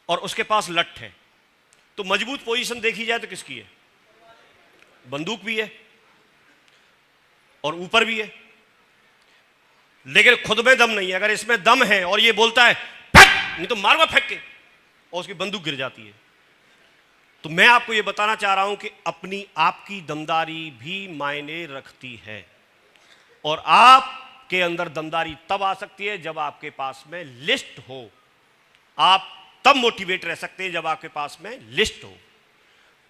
और उसके पास लठ है, तो मजबूत पोजीशन देखी जाए तो किसकी है? बंदूक भी है। और ऊपर भी है, लेकिन खुद में दम नहीं है। अगर इसमें दम है और ये बोलता है फेंक, नहीं तो मारूंगा फेंक के, और उसकी बंदूक गिर जाती है। तो मैं आपको ये बताना चाह रहा हूं कि अपनी आपकी दमदारी भी मायने रखती है, और आपके अंदर दमदारी तब आ सकती है जब आपके पास में लिस्ट हो। आप तब मोटिवेट रह सकते हैं जब आपके पास में लिस्ट हो।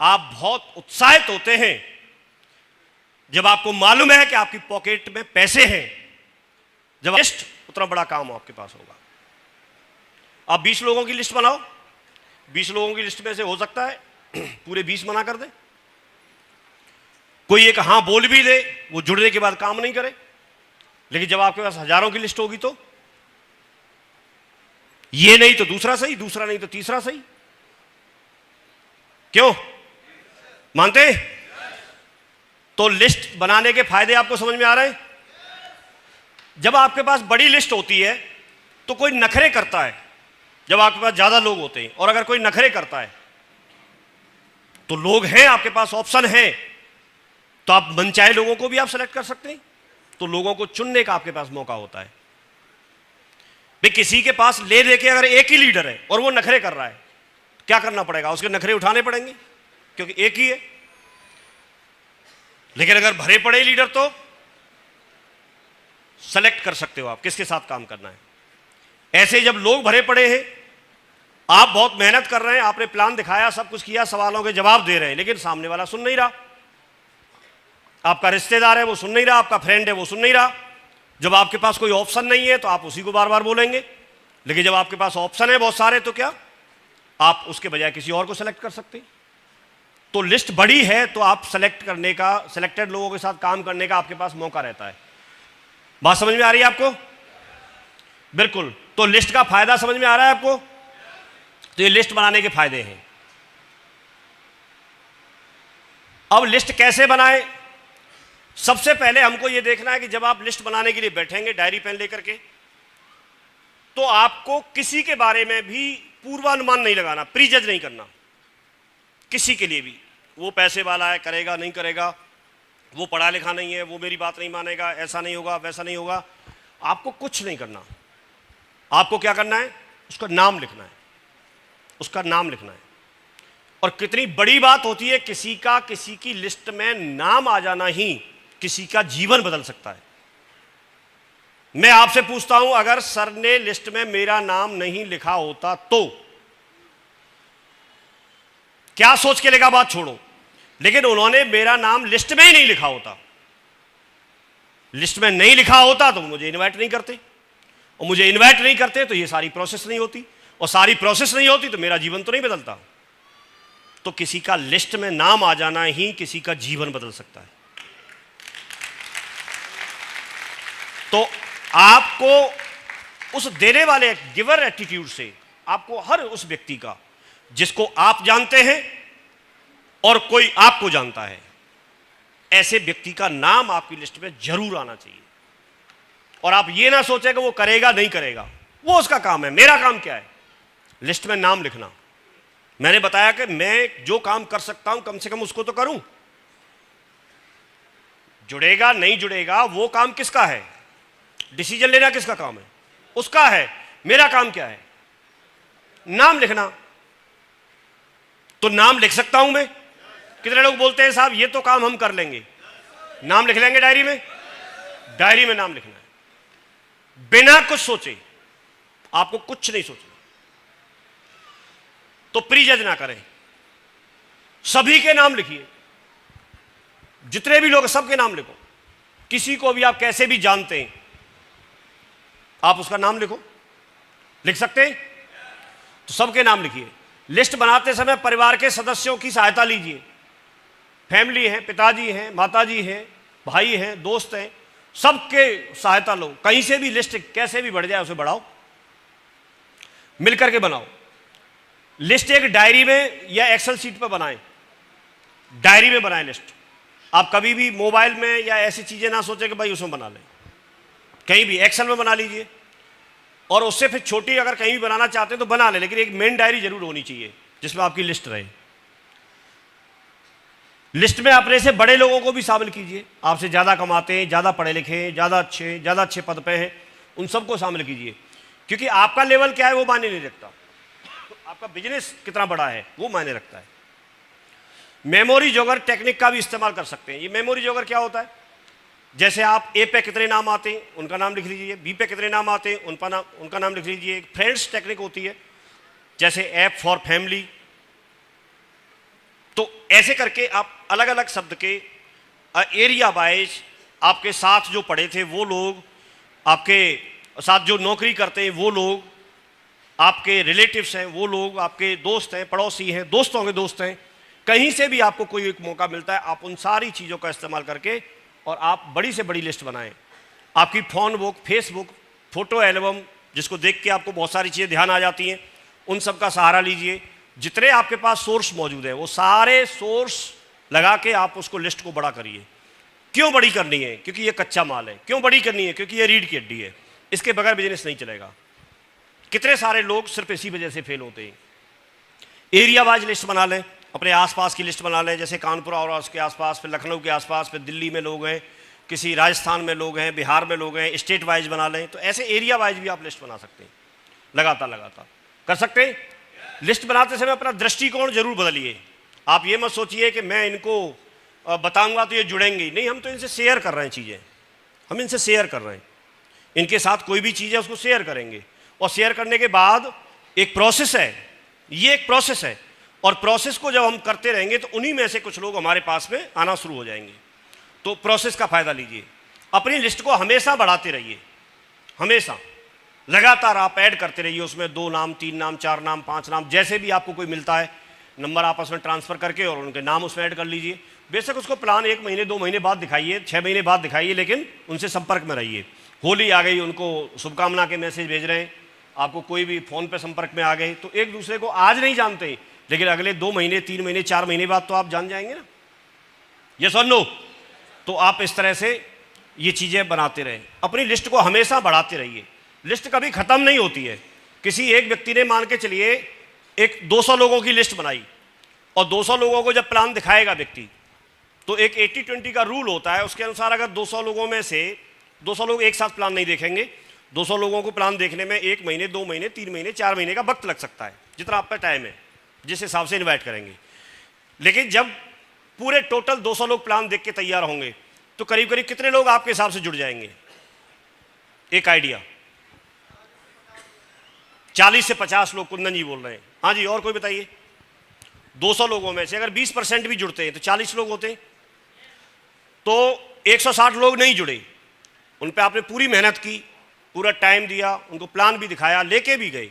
आप बहुत उत्साहित होते हैं जब आपको मालूम है कि आपकी पॉकेट में पैसे हैं। जब लिस्ट, उतना बड़ा काम आपके पास होगा। आप 20 लोगों की लिस्ट बनाओ, 20 लोगों की लिस्ट में से हो सकता है पूरे 20 मना कर दे, कोई एक हां बोल भी दे, वो जुड़ने के बाद काम नहीं करे। लेकिन जब आपके पास हजारों की लिस्ट होगी तो ये नहीं तो दूसरा सही, दूसरा नहीं तो तीसरा सही। क्यों मानते? तो लिस्ट बनाने के फायदे आपको समझ में आ रहे हैं? जब आपके पास बड़ी लिस्ट होती है तो कोई नखरे करता है, जब आपके पास ज्यादा लोग होते हैं, और अगर कोई नखरे करता है तो लोग हैं आपके पास, ऑप्शन है, तो आप मनचाहे लोगों को भी आप सेलेक्ट कर सकते हैं। तो लोगों को चुनने का आपके पास मौका होता है। भाई किसी के पास ले दे के अगर एक ही लीडर है और वो नखरे कर रहा है, क्या करना पड़ेगा? उसके नखरे उठाने पड़ेंगे, क्योंकि एक ही है। लेकिन अगर भरे पड़े लीडर तो सेलेक्ट कर सकते हो आप किसके साथ काम करना है। ऐसे जब लोग भरे पड़े हैं, आप बहुत मेहनत कर रहे हैं, आपने प्लान दिखाया, सब कुछ किया, सवालों के जवाब दे रहे हैं, लेकिन सामने वाला सुन नहीं रहा। आपका रिश्तेदार है वो सुन नहीं रहा, आपका फ्रेंड है वो सुन नहीं रहा। जब आपके पास कोई ऑप्शन नहीं है तो आप उसी को बार बार बोलेंगे, लेकिन जब आपके पास ऑप्शन है बहुत सारे तो क्या आप उसके बजाय किसी और को सेलेक्ट कर सकते हैं। तो लिस्ट बड़ी है तो आप सेलेक्ट करने का, सेलेक्टेड लोगों के साथ काम करने का आपके पास मौका रहता है। बात समझ में आ रही है आपको? बिल्कुल। तो लिस्ट का फायदा समझ में आ रहा है आपको? तो ये लिस्ट बनाने के फायदे हैं। अब लिस्ट कैसे बनाएं? सबसे पहले हमको यह देखना है कि जब आप लिस्ट बनाने के लिए बैठेंगे डायरी पेन लेकर के, तो आपको किसी के बारे में भी पूर्वानुमान नहीं लगाना, प्रीजज नहीं करना किसी के लिए भी। वो पैसे वाला है, करेगा नहीं करेगा, वो पढ़ा लिखा नहीं है, वो मेरी बात नहीं मानेगा, ऐसा नहीं होगा, वैसा नहीं होगा। आपको कुछ नहीं करना। आपको क्या करना है? उसका नाम लिखना है, उसका नाम लिखना है। और कितनी बड़ी बात होती है, किसी की लिस्ट में नाम आ जाना ही किसी का जीवन बदल सकता है। मैं आपसे पूछता हूं, अगर सर ने लिस्ट में मेरा नाम नहीं लिखा होता तो क्या सोच के लेगा, बात छोड़ो, लेकिन उन्होंने मेरा नाम लिस्ट में ही नहीं लिखा होता। लिस्ट में नहीं लिखा होता तो मुझे इनवाइट नहीं करते, और मुझे इनवाइट नहीं करते तो ये सारी प्रोसेस नहीं होती, और सारी प्रोसेस नहीं होती तो मेरा जीवन तो नहीं बदलता। तो किसी का लिस्ट में नाम आ जाना ही किसी का जीवन बदल सकता है। तो आपको उस देने वाले गिवर एटीट्यूड से, आपको हर उस व्यक्ति का जिसको आप जानते हैं और कोई आपको जानता है, ऐसे व्यक्ति का नाम आपकी लिस्ट में जरूर आना चाहिए। और आप ये ना सोचें कि वो करेगा नहीं करेगा, वो उसका काम है। मेरा काम क्या है? लिस्ट में नाम लिखना। मैंने बताया कि मैं जो काम कर सकता हूं कम से कम उसको तो करूं। जुड़ेगा नहीं जुड़ेगा वो काम किसका है? डिसीजन लेना किसका काम है? उसका है। मेरा काम क्या है? नाम लिखना। तो नाम लिख सकता हूं मैं? कितने लोग बोलते हैं साहब ये तो काम हम कर लेंगे? नाम लिख लेंगे डायरी में? डायरी में नाम लिखना है, बिना कुछ सोचे। आपको कुछ नहीं सोचना। तो प्रीजज ना करें, सभी के नाम लिखिए, जितने भी लोग सबके नाम लिखो। किसी को भी आप कैसे भी जानते हैं, आप उसका नाम लिखो। लिख सकते हैं? तो सबके नाम लिखिए। लिस्ट बनाते समय परिवार के सदस्यों की सहायता लीजिए। फैमिली है, पिताजी हैं, माताजी हैं, भाई हैं, दोस्त हैं, सबके सहायता लो। कहीं से भी लिस्ट कैसे भी बढ़ जाए उसे बढ़ाओ, मिलकर के बनाओ। लिस्ट एक डायरी में या एक्सेल शीट पर बनाएं। डायरी में बनाएं लिस्ट। आप कभी भी मोबाइल में या ऐसी चीजें ना सोचें कि भाई उसमें बना लें। कहीं भी एक्सेल में बना लीजिए, और उससे फिर छोटी अगर कहीं भी बनाना चाहते हैं तो बना लें, लेकिन एक मेन डायरी जरूर होनी चाहिए जिसमें आपकी लिस्ट रहे। लिस्ट में अपने से बड़े लोगों को भी शामिल कीजिए, आपसे ज़्यादा कमाते हैं, ज़्यादा पढ़े लिखे हैं, ज़्यादा अच्छे पद पे हैं, उन सबको शामिल कीजिए। क्योंकि आपका लेवल क्या है वो मायने नहीं रखता, आपका बिजनेस कितना बड़ा है वो मायने रखता है। मेमोरी जोगर टेक्निक का भी इस्तेमाल कर सकते हैं। ये मेमोरी जोगर क्या होता है, जैसे आप ए पे कितने नाम आते हैं उनका नाम लिख लीजिए, बी पे कितने नाम आते हैं उनका नाम लिख लीजिए। फ्रेंड्स टेक्निक होती है, जैसे ऐप फॉर फैमिली। तो ऐसे करके आप अलग अलग शब्द के एरिया वाइज आपके साथ जो पढ़े थे वो लोग, आपके साथ जो नौकरी करते हैं वो लोग, आपके रिलेटिव्स हैं वो लोग, आपके दोस्त हैं, पड़ोसी हैं, दोस्तों के दोस्त हैं, कहीं से भी आपको कोई एक मौका मिलता है, आप उन सारी चीज़ों का इस्तेमाल करके और आप बड़ी से बड़ी लिस्ट बनाएं। आपकी phone book, Facebook, photo album, जिसको देख के आपको बहुत सारी चीज़ें ध्यान आ जाती हैं, उन सब का सहारा लीजिए। जितने आपके पास सोर्स मौजूद है वो सारे सोर्स लगा के आप उसको लिस्ट को बड़ा करिए। क्यों बड़ी करनी है? क्योंकि ये कच्चा माल है। क्यों बड़ी करनी है? क्योंकि ये रीढ़ की हड्डी है, इसके बगैर बिजनेस नहीं चलेगा। कितने सारे लोग सिर्फ इसी वजह से फेल होते हैं। एरिया वाइज लिस्ट बना लें, अपने आसपास की लिस्ट बना लें, जैसे कानपुर और उसके आसपास, फिर लखनऊ के आसपास, फिर दिल्ली में लोग हैं, किसी राजस्थान में लोग हैं, बिहार में लोग हैं, स्टेट वाइज बना लें। तो ऐसे एरिया वाइज भी आप लिस्ट बना सकते हैं, लगातार कर सकते हैं। लिस्ट बनाते समय अपना दृष्टिकोण जरूर बदलिए। आप ये मत सोचिए कि मैं इनको बताऊंगा तो ये जुड़ेंगे, नहीं, हम तो इनसे शेयर कर रहे हैं चीज़ें, हम इनसे शेयर कर रहे हैं, इनके साथ कोई भी चीज़ है उसको शेयर करेंगे। और शेयर करने के बाद एक प्रोसेस है, ये एक प्रोसेस है, और प्रोसेस को जब हम करते रहेंगे तो उन्हीं में से कुछ लोग हमारे पास में आना शुरू हो जाएंगे। तो प्रोसेस का फ़ायदा लीजिए, अपनी लिस्ट को हमेशा बढ़ाते रहिए, हमेशा लगातार आप ऐड करते रहिए उसमें 2 नाम, 3 नाम, 4 नाम, 5 नाम, जैसे भी आपको कोई मिलता है नंबर आपस में ट्रांसफ़र करके और उनके नाम उसमें ऐड कर लीजिए। बेशक उसको प्लान 1 महीने 2 महीने बाद दिखाइए, 6 महीने बाद दिखाइए, लेकिन उनसे संपर्क में रहिए। होली आ गई, उनको शुभकामना के मैसेज भेज रहे हैं, आपको कोई भी फ़ोन पे संपर्क में आ गए, तो एक दूसरे को आज नहीं जानते, लेकिन अगले 2 महीने, 3 महीने, 4 महीने बाद तो आप जान जाएंगे ना। यस और नो? तो आप इस तरह से ये चीज़ें बनाते रहें, अपनी लिस्ट को हमेशा बढ़ाते रहिए। लिस्ट कभी ख़त्म नहीं होती है। किसी एक व्यक्ति ने, मान के चलिए, एक 200 लोगों की लिस्ट बनाई, और 200 लोगों को जब प्लान दिखाएगा व्यक्ति, तो एक 80-20 का रूल होता है, उसके अनुसार अगर 200 लोगों में से 200 लोग एक साथ प्लान नहीं देखेंगे, 200 लोगों को प्लान देखने में 1 महीने, 2 महीने, 3 महीने, 4 महीने का वक्त लग सकता है, जितना आपका टाइम है, जिस हिसाब से इन्वाइट करेंगे। लेकिन जब पूरे टोटल 200 लोग प्लान देख के तैयार होंगे, तो करीब करीब कितने लोग आपके हिसाब से जुड़ जाएंगे? एक आइडिया, 40 से 50 लोग कुंदन जी बोल रहे हैं। हाँ जी, और कोई बताइए। 200 लोगों में से अगर 20% भी जुड़ते हैं तो 40 लोग होते हैं। तो 160 लोग नहीं जुड़े, उन पे आपने पूरी मेहनत की, पूरा टाइम दिया, उनको प्लान भी दिखाया, लेके भी गए,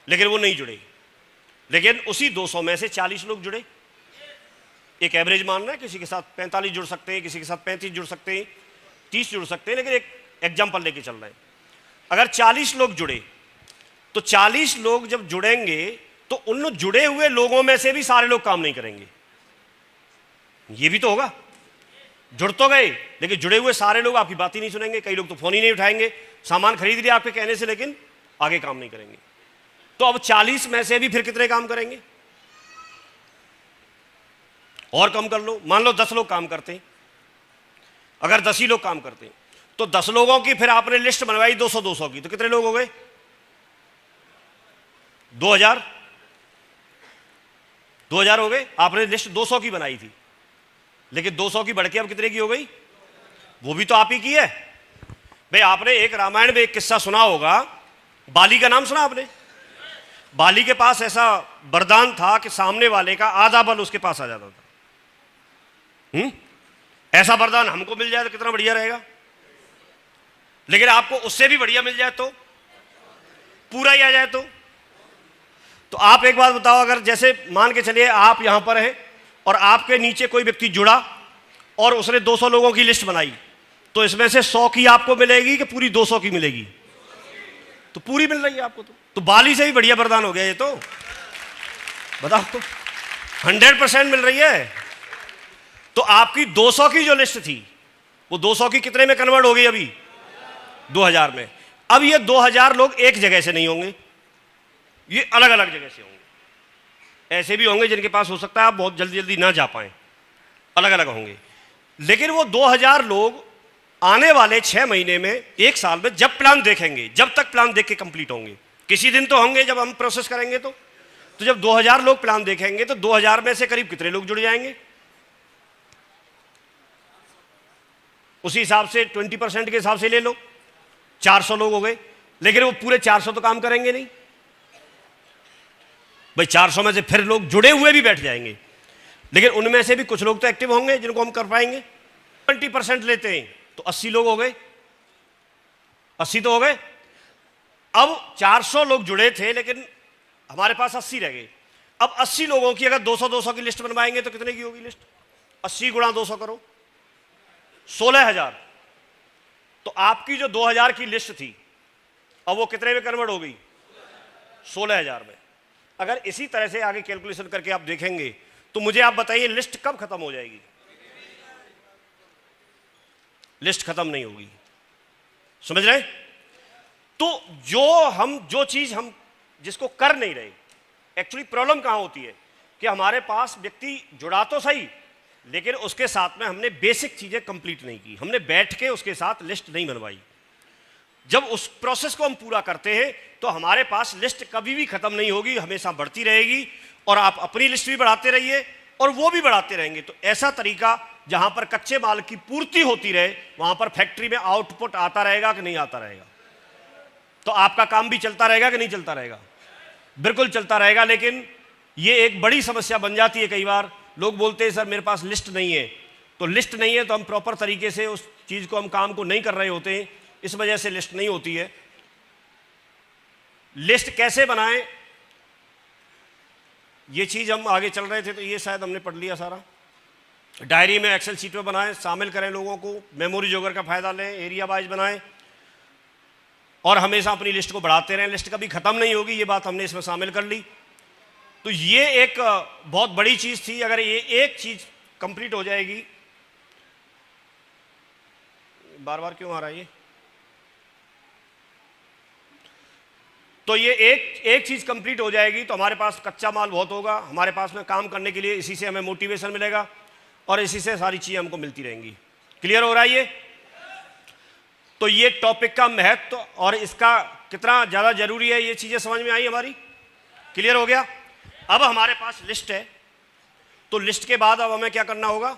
लेकिन वो नहीं जुड़े। लेकिन उसी 200 में से 40 लोग जुड़े। एक एवरेज मान रहे हैं, किसी के साथ 45 जुड़ सकते हैं, किसी के साथ 35 जुड़ सकते हैं, 30 जुड़ सकते हैं, लेकिन एक एग्जाम्पल लेके चल रहे हैं। अगर 40 लोग जुड़े, तो 40 लोग जब जुड़ेंगे तो उन जुड़े हुए लोगों में से भी सारे लोग काम नहीं करेंगे। ये भी तो होगा, जुड़ तो गए, लेकिन जुड़े हुए सारे लोग आपकी बात ही नहीं सुनेंगे। कई लोग तो फोन ही नहीं उठाएंगे, सामान खरीद लिया आपके कहने से, लेकिन आगे काम नहीं करेंगे। तो अब 40 में से भी फिर कितने काम करेंगे? और कम कर लो, मान लो 10 लोग काम करते हैं। अगर 10 ही लोग काम करते हैं तो 10 लोगों की फिर आपने लिस्ट बनवाई 200-200 की, तो कितने लोग हो गए? 2000 हो गए। आपने लिस्ट 200 की बनाई थी, लेकिन 200 की बढ़ के अब कितने की हो गई? वो भी तो आप ही की है भाई। आपने एक रामायण में एक किस्सा सुना होगा, बाली का नाम सुना आपने? बाली के पास ऐसा वरदान था कि सामने वाले का आधा बल उसके पास आ जाता था। ऐसा वरदान हमको मिल जाए तो कितना बढ़िया रहेगा। लेकिन आपको उससे भी बढ़िया मिल जाए तो, पूरा ही आ जाए तो आप एक बात बताओ, अगर जैसे मान के चलिए आप यहां पर हैं और आपके नीचे कोई व्यक्ति जुड़ा और उसने 200 लोगों की लिस्ट बनाई, तो इसमें से 100 की आपको मिलेगी कि पूरी 200 की मिलेगी? तो पूरी मिल रही है आपको। तो बाली से भी बढ़िया वरदान हो गया ये तो, बताओ तो, 100% मिल रही है। तो आपकी 200 की जो लिस्ट थी वो 200 की कितने में कन्वर्ट हो गई? अभी 2000 में। अब ये 2000 लोग एक जगह से नहीं होंगे, ये अलग अलग जगह से होंगे। ऐसे भी होंगे जिनके पास हो सकता है आप बहुत जल्दी जल्दी ना जा पाएं, अलग अलग होंगे। लेकिन वो 2000 लोग आने वाले 6 महीने में, 1 साल में जब प्लान देखेंगे, जब तक प्लान देख के कंप्लीट होंगे, किसी दिन तो होंगे जब हम प्रोसेस करेंगे, तो जब 2000 लोग प्लान देखेंगे तो 2000 में से करीब कितने लोग जुड़ जाएंगे? उसी हिसाब से 20% के हिसाब से ले लो, 400 लोग हो गए। लेकिन वो पूरे 400 तो काम करेंगे नहीं भाई, 400 में से फिर लोग जुड़े हुए भी बैठ जाएंगे, लेकिन उनमें से भी कुछ लोग तो एक्टिव होंगे जिनको हम कर पाएंगे। 20% लेते हैं तो 80 लोग हो गए, 80 तो हो गए। अब 400 लोग जुड़े थे लेकिन हमारे पास 80 रह गए। अब 80 लोगों की अगर 200-200 की लिस्ट बनवाएंगे तो कितने की होगी लिस्ट? 80 गुणा 200 करो, 16,000। तो आपकी जो 2000 की लिस्ट थी अब वो कितने में कन्वर्ट हो गई? 16,000 में। अगर इसी तरह से आगे कैलकुलेशन करके आप देखेंगे तो मुझे आप बताइए लिस्ट कब खत्म हो जाएगी? लिस्ट खत्म नहीं होगी, समझ रहे? तो जो चीज हम जिसको कर नहीं रहे, एक्चुअली प्रॉब्लम कहां होती है कि हमारे पास व्यक्ति जुड़ा तो सही, लेकिन उसके साथ में हमने बेसिक चीजें कंप्लीट नहीं की, हमने बैठ के उसके साथ लिस्ट नहीं बनवाई। जब उस प्रोसेस को हम पूरा करते हैं तो हमारे पास लिस्ट कभी भी खत्म नहीं होगी, हमेशा बढ़ती रहेगी, और आप अपनी लिस्ट भी बढ़ाते रहिए और वो भी बढ़ाते रहेंगे। तो ऐसा तरीका जहां पर कच्चे माल की पूर्ति होती रहे वहां पर फैक्ट्री में आउटपुट आता रहेगा कि नहीं आता रहेगा? तो आपका काम भी चलता रहेगा कि नहीं चलता रहेगा? बिल्कुल चलता रहेगा। लेकिन ये एक बड़ी समस्या बन जाती है। कई बार लोग बोलते हैं सर मेरे पास लिस्ट नहीं है, तो लिस्ट नहीं है तो हम प्रॉपर तरीके से उस चीज को, हम काम को नहीं कर रहे होते हैं, इस वजह से लिस्ट नहीं होती है। लिस्ट कैसे बनाएं, ये चीज हम आगे चल रहे थे तो ये शायद हमने पढ़ लिया सारा। डायरी में, एक्सेल शीट में बनाएं, शामिल करें लोगों को, मेमोरी जोगर का फायदा लें, एरिया वाइज बनाएं और हमेशा अपनी लिस्ट को बढ़ाते रहें। लिस्ट कभी खत्म नहीं होगी, ये बात हमने इसमें शामिल कर ली। तो ये एक बहुत बड़ी चीज थी। अगर ये एक चीज कंप्लीट हो जाएगी, बार बार क्यों आ रहा है ये? तो ये एक चीज कंप्लीट हो जाएगी तो हमारे पास कच्चा माल बहुत होगा, हमारे पास में काम करने के लिए, इसी से हमें मोटिवेशन मिलेगा और इसी से सारी चीजें हमको मिलती रहेंगी। क्लियर हो रहा है ये? तो ये टॉपिक का महत्व और इसका कितना ज्यादा जरूरी है, ये चीजें समझ में आई हमारी? क्लियर हो गया? अब हमारे पास लिस्ट है, तो लिस्ट के बाद अब हमें क्या करना होगा?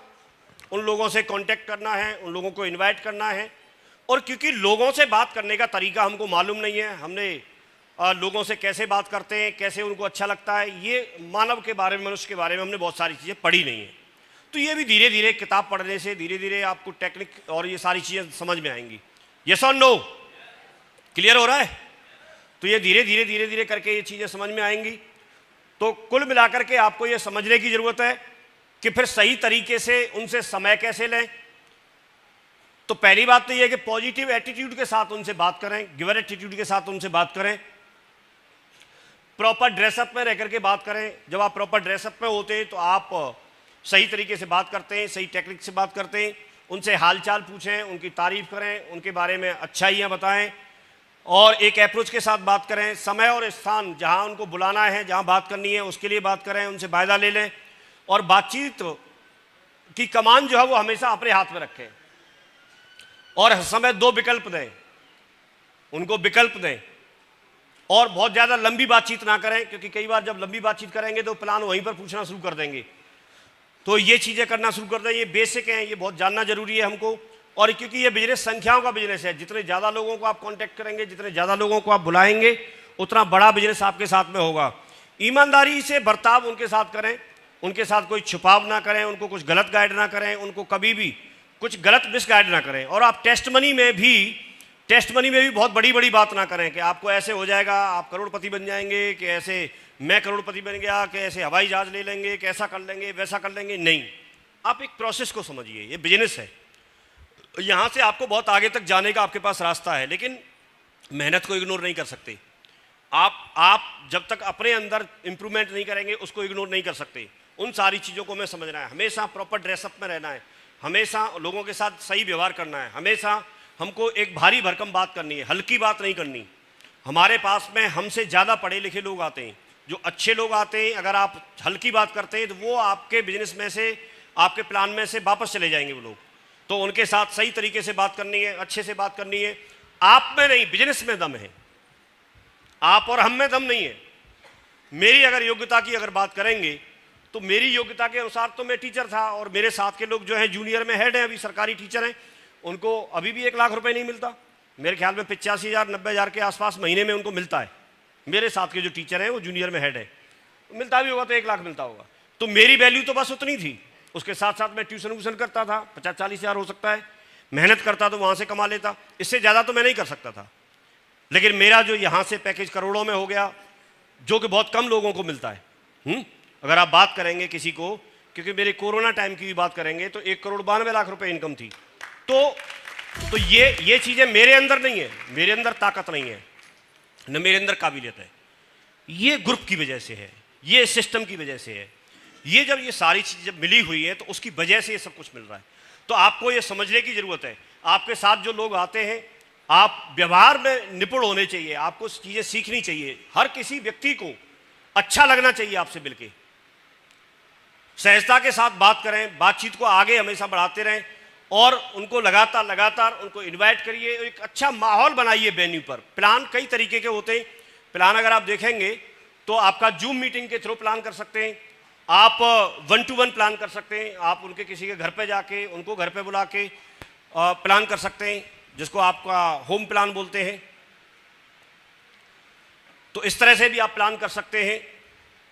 उन लोगों से कांटेक्ट करना है, उन लोगों को इनवाइट करना है। और क्योंकि लोगों से बात करने का तरीका हमको मालूम नहीं है, हमने लोगों से कैसे बात करते हैं, कैसे उनको अच्छा लगता है, ये मानव के बारे में, मनुष्य के बारे में हमने बहुत सारी चीज़ें पढ़ी नहीं है। तो ये भी धीरे धीरे किताब पढ़ने से धीरे धीरे आपको टेक्निक और ये सारी चीज़ें समझ में आएंगी। यस और नो? क्लियर हो रहा है? तो ये धीरे धीरे करके ये चीज़ें समझ में आएंगी। तो कुल मिलाकर के आपको ये समझने की ज़रूरत है कि फिर सही तरीके से उनसे समय कैसे लें। तो पहली बात तो ये है कि पॉजिटिव एटीट्यूड के साथ उनसे बात करें, गिवर एटीट्यूड के साथ उनसे बात करें, प्रॉपर ड्रेसअप में रह करके बात करें। जब आप प्रॉपर ड्रेसअप में होते हैं तो आप सही तरीके से बात करते हैं, सही टेक्निक से बात करते हैं, उनसे हालचाल पूछें, उनकी तारीफ करें, उनके बारे में अच्छाइयाँ बताएं और एक अप्रोच के साथ बात करें। समय और स्थान जहाँ उनको बुलाना है, जहाँ बात करनी है उसके लिए बात करें, उनसे वायदा ले लें और बातचीत की कमान जो है वो हमेशा अपने हाथ में रखें और हर समय 2 विकल्प दें, उनको विकल्प दें और बहुत ज़्यादा लंबी बातचीत ना करें, क्योंकि कई बार जब लंबी बातचीत करेंगे तो प्लान वहीं पर पूछना शुरू कर देंगे। तो ये चीज़ें करना शुरू कर दें, ये बेसिक हैं, ये बहुत जानना जरूरी है हमको। और क्योंकि ये बिजनेस संख्याओं का बिजनेस है, जितने ज़्यादा लोगों को आप कांटेक्ट करेंगे, जितने ज़्यादा लोगों को आप बुलाएंगे, उतना बड़ा बिजनेस आपके साथ में होगा। ईमानदारी से बर्ताव उनके साथ करें, उनके साथ कोई छुपाव ना करें, उनको कुछ गलत गाइड ना करें, उनको कभी भी कुछ गलत मिसगाइड ना करें। और आप टेस्ट मनी में भी बहुत बड़ी बड़ी बात ना करें कि आपको ऐसे हो जाएगा, आप करोड़पति बन जाएंगे, कि ऐसे मैं करोड़पति बन गया, कि ऐसे हवाई जहाज ले लेंगे, कि ऐसा कर लेंगे, वैसा कर लेंगे। नहीं, आप एक प्रोसेस को समझिए, ये बिजनेस है, यहाँ से आपको बहुत आगे तक जाने का आपके पास रास्ता है, लेकिन मेहनत को इग्नोर नहीं कर सकते आप जब तक अपने अंदर इंप्रूवमेंट नहीं करेंगे उसको इग्नोर नहीं कर सकते। उन सारी चीज़ों को हमें समझना है, हमेशा प्रॉपर ड्रेसअप में रहना है, हमेशा लोगों के साथ सही व्यवहार करना है, हमेशा हमको एक भारी भरकम बात करनी है, हल्की बात नहीं करनी। हमारे पास में हमसे ज़्यादा पढ़े लिखे लोग आते हैं, जो अच्छे लोग आते हैं, अगर आप हल्की बात करते हैं तो वो आपके बिजनेस में से आपके प्लान में से वापस चले जाएंगे वो लोग। तो उनके साथ सही तरीके से बात करनी है, अच्छे से बात करनी है। आप में नहीं, बिजनेस में दम है, आप और हम में दम नहीं है। मेरी अगर योग्यता की अगर बात करेंगे तो मेरी योग्यता के अनुसार तो मैं टीचर था, और मेरे साथ के लोग जो हैं जूनियर में हेड हैं, अभी सरकारी टीचर हैं, उनको अभी भी 1 लाख रुपए नहीं मिलता। मेरे ख्याल में 85,000 90,000 के आसपास महीने में उनको मिलता है। मेरे साथ के जो टीचर हैं वो जूनियर में हेड है, मिलता भी होगा तो 1 लाख मिलता होगा। तो मेरी वैल्यू तो बस उतनी थी। उसके साथ साथ मैं ट्यूशन व्यूशन करता था, 50-40 हज़ार हो सकता है, मेहनत करता तो वहाँ से कमा लेता, इससे ज़्यादा तो मैं नहीं कर सकता था। लेकिन मेरा जो यहाँ से पैकेज करोड़ों में हो गया, जो कि बहुत कम लोगों को मिलता है। अगर आप बात करेंगे किसी को, क्योंकि मेरे कोरोना टाइम की भी बात करेंगे तो 1,92,00,000 रुपए इनकम थी। तो ये चीज़ें मेरे अंदर नहीं है, मेरे अंदर ताकत नहीं है, न मेरे अंदर काबिलियत है। ये ग्रुप की वजह से है, ये सिस्टम की वजह से है। ये जब ये सारी चीज़ जब मिली हुई है तो उसकी वजह से ये सब कुछ मिल रहा है। तो आपको ये समझने की ज़रूरत है, आपके साथ जो लोग आते हैं, आप व्यवहार में निपुण होने चाहिए, आपको चीज़ें सीखनी चाहिए। हर किसी व्यक्ति को अच्छा लगना चाहिए आपसे मिलके। सहजता के साथ बात करें, बातचीत को आगे हमेशा बढ़ाते रहें, और उनको लगातार उनको इनवाइट करिए, एक अच्छा माहौल बनाइए वेन्यू पर। प्लान कई तरीके के होते हैं। प्लान अगर आप देखेंगे तो आपका जूम मीटिंग के थ्रू प्लान कर सकते हैं, आप 1 to 1 प्लान कर सकते हैं, आप उनके किसी के घर पे जाके उनको घर पे बुला के प्लान कर सकते हैं, जिसको आपका होम प्लान बोलते हैं। तो इस तरह से भी आप प्लान कर सकते हैं।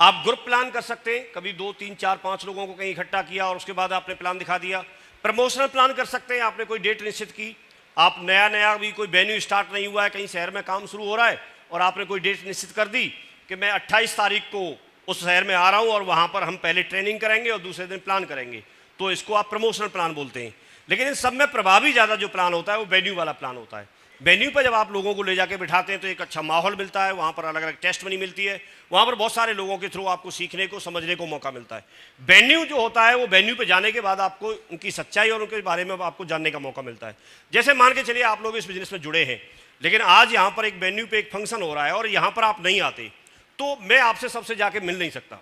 आप ग्रुप प्लान कर सकते हैं, कभी 2 3 4 5 लोगों को कहीं इकट्ठा किया और उसके बाद आपने प्लान दिखा दिया। प्रमोशनल प्लान कर सकते हैं, आपने कोई डेट निश्चित की, आप नया भी कोई वेन्यू स्टार्ट नहीं हुआ है, कहीं शहर में काम शुरू हो रहा है और आपने कोई डेट निश्चित कर दी कि मैं 28 तारीख को उस शहर में आ रहा हूं और वहां पर हम पहले ट्रेनिंग करेंगे और दूसरे दिन प्लान करेंगे, तो इसको आप प्रमोशनल प्लान बोलते हैं। लेकिन इन सब में प्रभावी ज़्यादा जो प्लान होता है वो वेन्यू वाला प्लान होता है। वेन्यू पर जब आप लोगों को ले जाके बिठाते हैं तो एक अच्छा माहौल मिलता है, वहाँ पर अलग अलग टेस्ट बनी मिलती है, वहाँ पर बहुत सारे लोगों के थ्रू आपको सीखने को समझने को मौका मिलता है। वेन्यू जो होता है वो वेन्यू पे जाने के बाद आपको उनकी सच्चाई और उनके बारे में आपको जानने का मौका मिलता है। जैसे मान के चलिए आप लोग इस बिजनेस में जुड़े हैं, लेकिन आज यहाँ पर एक वेन्यू पे एक फंक्शन हो रहा है और यहाँ पर आप नहीं आते, तो मैं आपसे सबसे जाके मिल नहीं सकता।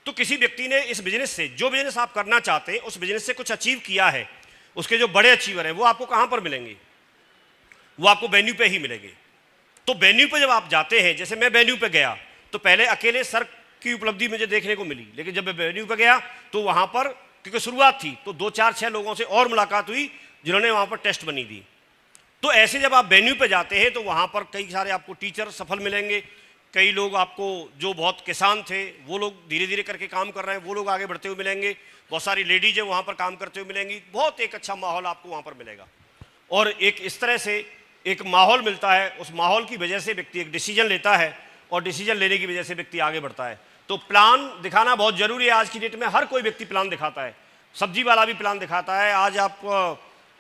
तो किसी व्यक्ति ने इस बिजनेस से, जो बिजनेस आप करना चाहते हैं उस बिजनेस से कुछ अचीव किया है, उसके जो बड़े अचीवर हैं वो आपको कहाँ पर मिलेंगे? वो आपको वेन्यू पे ही मिलेंगे। तो वेन्यू पे जब आप जाते हैं, जैसे मैं वेन्यू पे गया तो पहले अकेले सर की उपलब्धि मुझे देखने को मिली, लेकिन जब मैं वेन्यू पे गया तो वहाँ पर, क्योंकि शुरुआत थी, तो 2 4 6 लोगों से और मुलाकात हुई जिन्होंने वहाँ पर टेस्ट बनी दी। तो ऐसे जब आप वेन्यू पे जाते हैं तो वहाँ पर कई सारे आपको टीचर सफल मिलेंगे, कई लोग आपको जो बहुत किसान थे वो लोग धीरे धीरे करके काम कर रहे हैं वो लोग आगे बढ़ते हुए मिलेंगे, बहुत सारी लेडीज है वहाँ पर काम करते हुए मिलेंगी, बहुत एक अच्छा माहौल आपको वहाँ पर मिलेगा। और एक इस तरह से एक माहौल मिलता है, उस माहौल की वजह से व्यक्ति एक डिसीजन लेता है और डिसीजन लेने की वजह से व्यक्ति आगे बढ़ता है। तो प्लान दिखाना बहुत जरूरी है। आज की डेट में हर कोई व्यक्ति प्लान दिखाता है, सब्जी वाला भी प्लान दिखाता है, आज आप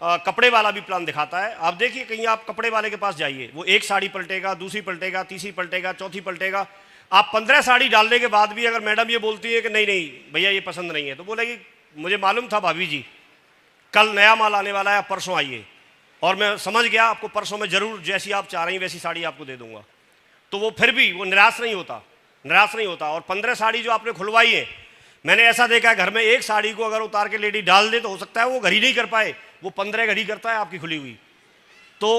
कपड़े वाला भी प्लान दिखाता है। आप देखिए कहीं आप कपड़े वाले के पास जाइए, वो एक साड़ी पलटेगा, दूसरी पलटेगा, तीसरी पलटेगा, चौथी पलटेगा। आप 15 साड़ी डालने के बाद भी अगर मैडम ये बोलती है कि नहीं नहीं भैया ये पसंद नहीं है, तो बोलेगी मुझे मालूम था भाभी जी कल नया माल आने वाला है, आप परसों आइए, और मैं समझ गया आपको परसों में जरूर जैसी आप चाह रही वैसी साड़ी आपको दे दूंगा। तो वो फिर भी वो निराश नहीं होता। और 15 साड़ी जो आपने खुलवाई है, मैंने ऐसा देखा है घर में एक साड़ी को अगर उतार के लेडी डाल दे तो हो सकता है वो घड़ी नहीं कर पाए, वो 15 घड़ी करता है आपकी खुली हुई। तो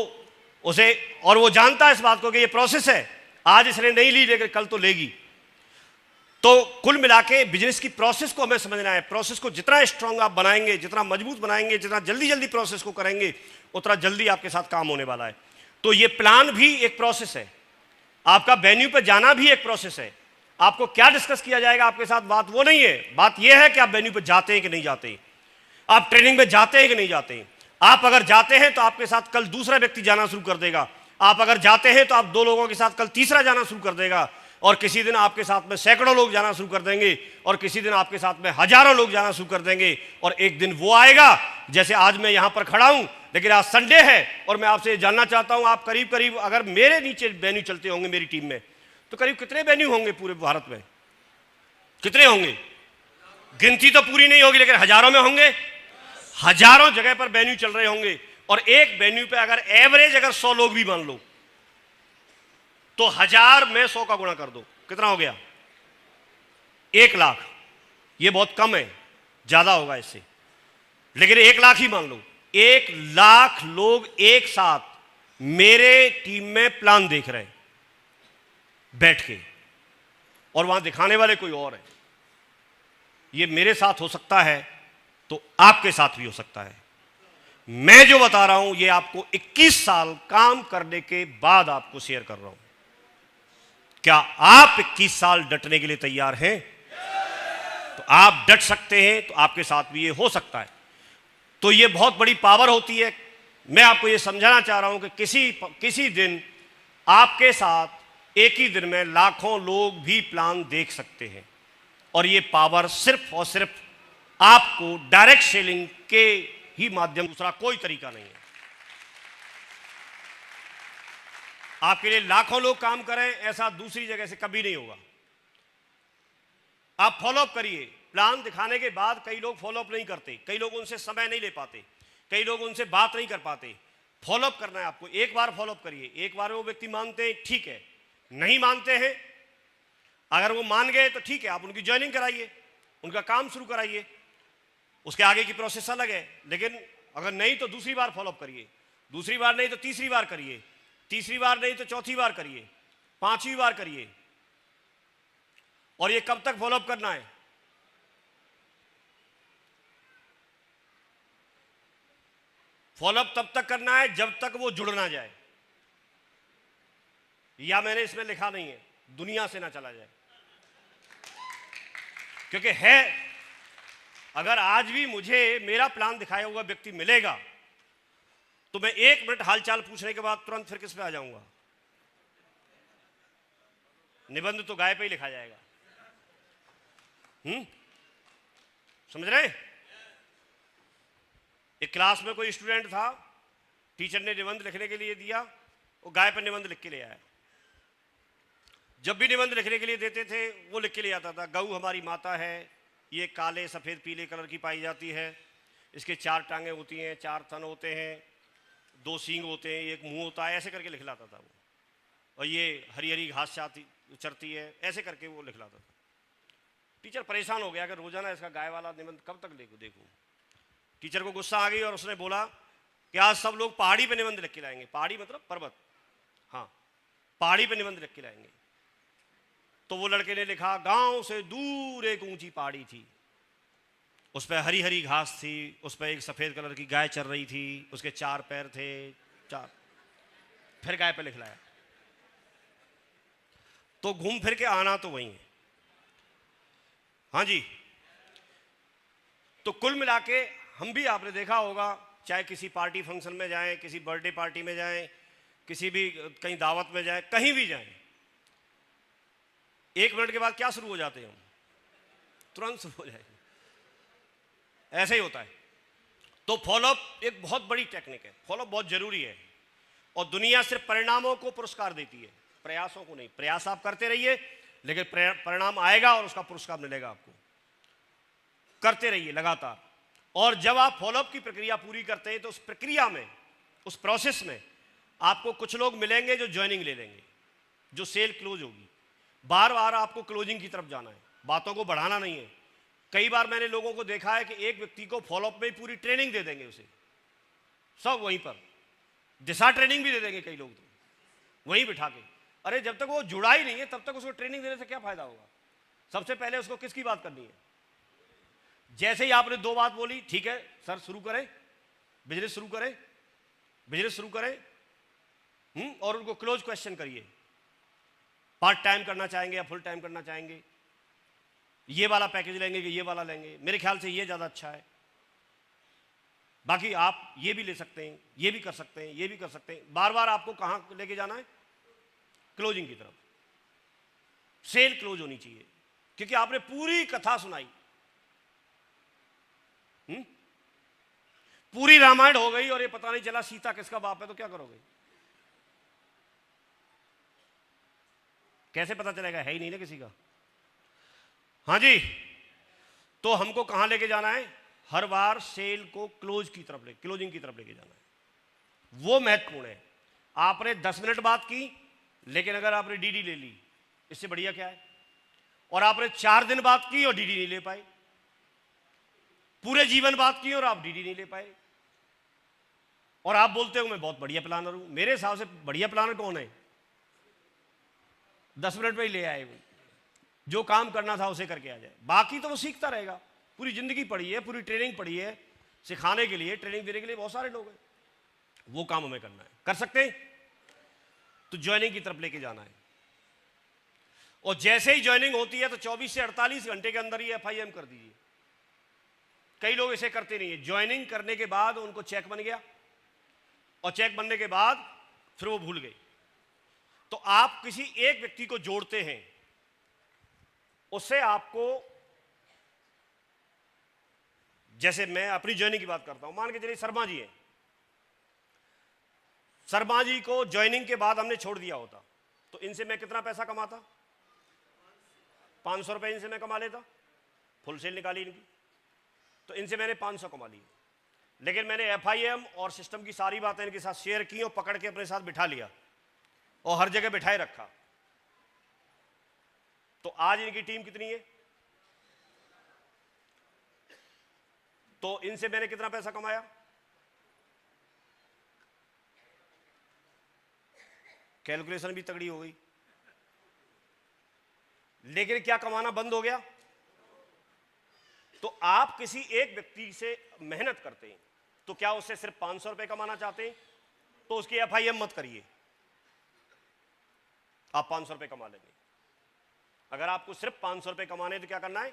उसे, और वो जानता है इस बात को कि ये प्रोसेस है, आज इसने नहीं ली लेकिन कल तो लेगी। तो कुल मिला के बिजनेस की प्रोसेस को हमें समझना है। प्रोसेस को जितना स्ट्रांग आप बनाएंगे, जितना मजबूत बनाएंगे, जितना जल्दी प्रोसेस को करेंगे, उतना जल्दी आपके साथ काम होने वाला है। तो ये प्लान भी एक प्रोसेस है, आपका वेन्यू पे जाना भी एक प्रोसेस है। आपको क्या डिस्कस किया जाएगा आपके साथ, बात वो नहीं है, बात ये है कि आप वेन्यू पे जाते हैं कि नहीं जाते, आप ट्रेनिंग में जाते हैं कि नहीं जाते। आप अगर जाते हैं तो आपके साथ कल दूसरा व्यक्ति जाना शुरू कर देगा, आप अगर जाते हैं तो आप 2 लोगों के साथ कल तीसरा जाना शुरू कर देगा, और किसी दिन आपके साथ में सैकड़ों लोग जाना शुरू कर देंगे, और किसी दिन आपके साथ में हजारों लोग जाना शुरू कर देंगे। और एक दिन वो आएगा, जैसे आज मैं यहां पर खड़ा हूं, लेकिन आज संडे है और मैं आपसे जानना चाहता हूं, आप करीब अगर मेरे नीचे वेन्यू चलते होंगे मेरी टीम में, तो करीब कितने वेन्यू होंगे पूरे भारत में? कितने होंगे? गिनती तो पूरी नहीं होगी, लेकिन हजारों में होंगे। हजारों जगह पर वेन्यू चल रहे होंगे, और एक वेन्यू पे अगर एवरेज अगर 100 लोग भी मान लो, तो 1000 में 100 का गुणा कर दो, कितना हो गया? 1 लाख। ये बहुत कम है, ज्यादा होगा इससे, लेकिन 1 लाख ही मान लो। 1 लाख लोग एक साथ मेरे टीम में प्लान देख रहे हैं बैठ के, और वहां दिखाने वाले कोई और है। ये मेरे साथ हो सकता है तो आपके साथ भी हो सकता है। मैं जो बता रहा हूं ये आपको 21 साल काम करने के बाद आपको शेयर कर रहा हूं। क्या आप 21 साल डटने के लिए तैयार हैं? तो आप डट सकते हैं, तो आपके साथ भी ये हो सकता है। तो ये बहुत बड़ी पावर होती है। मैं आपको ये समझाना चाह रहा हूं कि किसी दिन आपके साथ एक ही दिन में लाखों लोग भी प्लान देख सकते हैं, और ये पावर सिर्फ और सिर्फ आपको डायरेक्ट सेलिंग के ही माध्यम, दूसरा कोई तरीका नहीं है। आपके लिए लाखों लोग काम करें, ऐसा दूसरी जगह से कभी नहीं होगा। आप फॉलोअप करिए। प्लान दिखाने के बाद कई लोग फॉलोअप नहीं करते, कई लोग उनसे समय नहीं ले पाते, कई लोग उनसे बात नहीं कर पाते। फॉलोअप करना है आपको। एक बार फॉलोअप करिए, एक बार वो व्यक्ति मानते हैं ठीक है, नहीं मानते हैं, अगर वो मान गए तो ठीक है, आप उनकी ज्वाइनिंग कराइए, उनका काम शुरू कराइए, उसके आगे की प्रोसेस अलग है। लेकिन अगर नहीं तो दूसरी बार फॉलोअप करिए, दूसरी बार नहीं तो तीसरी बार करिए, तीसरी बार नहीं तो चौथी बार करिए, 5वीं बार करिए। और ये कब तक फॉलोअप करना है? फॉलोअप तब तक करना है जब तक वो जुड़ ना जाए, या मैंने इसमें लिखा नहीं है दुनिया से ना चला जाए। क्योंकि है, अगर आज भी मुझे मेरा प्लान दिखाया हुआ व्यक्ति मिलेगा तो मैं 1 मिनट हालचाल पूछने के बाद तुरंत फिर किस पे आ जाऊंगा? निबंध तो गाय पे ही लिखा जाएगा। समझ रहे? एक क्लास में कोई स्टूडेंट था, टीचर ने निबंध लिखने के लिए दिया, वो गाय पर निबंध लिख के ले आया। जब भी निबंध लिखने के लिए देते थे वो लिख के ले आता था, गऊ हमारी माता है, ये काले सफेद पीले कलर की पाई जाती है, इसके 4 टांगे होती हैं, 4 थन होते हैं, 2 सींग होते हैं, एक मुंह होता है, ऐसे करके लिख लाता था वो। और ये हरी हरी घास चरती है, ऐसे करके वो लिख लाता था। टीचर परेशान हो गया कि रोजाना इसका गाय वाला निबंध कब तक देखूं। टीचर को गुस्सा आ गई और उसने बोला कि आज सब लोग पहाड़ी पे निबंध लिख के लाएंगे। पहाड़ी मतलब पर्वत, हाँ, पहाड़ी पे निबंध लिख के लाएंगे। तो वो लड़के ने लिखा, गांव से दूर एक ऊंची पहाड़ी थी, उस पर हरी हरी घास थी, उस पर एक सफेद कलर की गाय चर रही थी, उसके 4 पैर थे, 4। फिर गाय पे लिख लाया। तो घूम फिर के आना तो वही है। हाँ जी। तो कुल मिला के हम भी, आपने देखा होगा, चाहे किसी पार्टी फंक्शन में जाएं, किसी बर्थडे पार्टी में जाएं, किसी भी कहीं दावत में जाएं, कहीं भी जाएं, 1 मिनट के बाद क्या शुरू हो जाते हैं हम? तुरंत शुरू हो जाएंगे। ऐसे ही होता है। तो फॉलोअप एक बहुत बड़ी टेक्निक है, फॉलोअप बहुत जरूरी है। और दुनिया सिर्फ परिणामों को पुरस्कार देती है, प्रयासों को नहीं। प्रयास आप करते रहिए, लेकिन परिणाम आएगा और उसका पुरस्कार मिलेगा आपको। करते रहिए लगातार। और जब आप फॉलोअप की प्रक्रिया पूरी करते हैं तो उस प्रक्रिया में, उस प्रोसेस में आपको कुछ लोग मिलेंगे जो ज्वाइनिंग ले लेंगे, जो सेल क्लोज होगी। बार बार आपको क्लोजिंग की तरफ जाना है, बातों को बढ़ाना नहीं है। कई बार मैंने लोगों को देखा है कि एक व्यक्ति को फॉलोअप में पूरी ट्रेनिंग दे देंगे, उसे सब वहीं पर दिशा ट्रेनिंग भी दे देंगे कई लोग, तो वहीं बिठा के। अरे जब तक वो जुड़ा ही नहीं है तब तक उसको ट्रेनिंग देने से क्या फायदा होगा? सबसे पहले उसको किसकी बात करनी है? जैसे ही आपने 2 बात बोली, ठीक है सर शुरू करें, बिजनेस शुरू करें, बिजनेस शुरू करें, और उनको क्लोज क्वेश्चन करिए। पार्ट टाइम करना चाहेंगे या फुल टाइम करना चाहेंगे, ये वाला पैकेज लेंगे कि ये वाला लेंगे, मेरे ख्याल से ये ज़्यादा अच्छा है, बाकी आप ये भी ले सकते हैं, ये भी कर सकते हैं, ये भी कर सकते हैं। बार बार आपको कहाँ लेके जाना है? क्लोजिंग की तरफ। सेल क्लोज होनी चाहिए, क्योंकि आपने पूरी कथा सुनाई, पूरी रामायण हो गई और ये पता नहीं चला सीता किसका बाप है, तो क्या करोगे? कैसे पता चलेगा? है ही नहीं ना किसी का। हाँ जी। तो हमको कहां लेके जाना है? हर बार सेल को क्लोजिंग की तरफ लेके जाना है। वो महत्वपूर्ण है। आपने 10 मिनट बात की, लेकिन अगर आपने डीडी ले ली, इससे बढ़िया क्या है? और आपने 4 दिन बात की और डीडी नहीं ले पाए, पूरे जीवन बात की और आप डीडी नहीं ले पाए, और आप बोलते हो मैं बहुत बढ़िया प्लानर हूं। मेरे हिसाब से बढ़िया प्लानर कौन है? 10 मिनट में ही ले आए, जो काम करना था उसे करके आ जाए, बाकी तो वो सीखता रहेगा। पूरी जिंदगी पड़ी है, पूरी ट्रेनिंग पड़ी है, सिखाने के लिए, ट्रेनिंग देने के लिए बहुत सारे लोग हैं। वो काम हमें करना है, कर सकते हैं तो ज्वाइनिंग की तरफ लेके जाना है। और जैसे ही ज्वाइनिंग होती है तो 24 से 48 घंटे के अंदर ही FIM कर दीजिए। कई लोग इसे करते नहीं है, ज्वाइनिंग करने के बाद उनको चेक बन गया, और चेक बनने के बाद फिर वो भूल गए। तो आप किसी एक व्यक्ति को जोड़ते हैं, उससे आपको, जैसे मैं अपनी ज्वाइनिंग की बात करता हूं, मान के चलिए शर्मा जी हैं, शर्मा जी को ज्वाइनिंग के बाद हमने छोड़ दिया होता तो इनसे मैं कितना पैसा कमाता? 500 रुपए इनसे मैं कमा लेता, फुल सेल निकाली इनकी, तो इनसे मैंने 500 कमा ली। लेकिन मैंने FIM और सिस्टम की सारी बातें इनके साथ शेयर की और पकड़ के अपने साथ बिठा लिया और हर जगह बिठाए रखा। तो आज इनकी टीम कितनी है? तो इनसे मैंने कितना पैसा कमाया? कैलकुलेशन भी तगड़ी हो गई, लेकिन क्या कमाना बंद हो गया? तो आप किसी एक व्यक्ति से मेहनत करते हैं तो क्या उससे सिर्फ 500 रुपए कमाना चाहते हैं तो उसकी FIM मत करिए, आप 500 रुपए कमा लेंगे। अगर आपको सिर्फ 500 रुपए कमाने तो क्या करना है?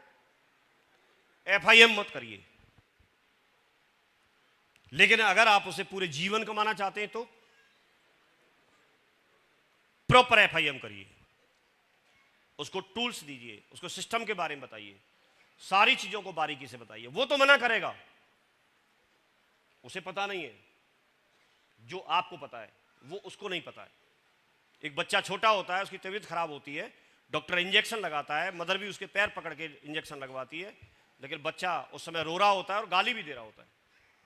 FIM मत करिए। लेकिन अगर आप उसे पूरे जीवन कमाना चाहते हैं तो प्रॉपर FIM करिए, उसको टूल्स दीजिए, उसको सिस्टम के बारे में बताइए, सारी चीजों को बारीकी से बताइए। वो तो मना करेगा, उसे पता नहीं है, जो आपको पता है वो उसको नहीं पता है। एक बच्चा छोटा होता है, उसकी तबीयत खराब होती है, डॉक्टर इंजेक्शन लगाता है, मदर भी उसके पैर पकड़ के इंजेक्शन लगवाती है, लेकिन बच्चा उस समय रो रहा होता है और गाली भी दे रहा होता है।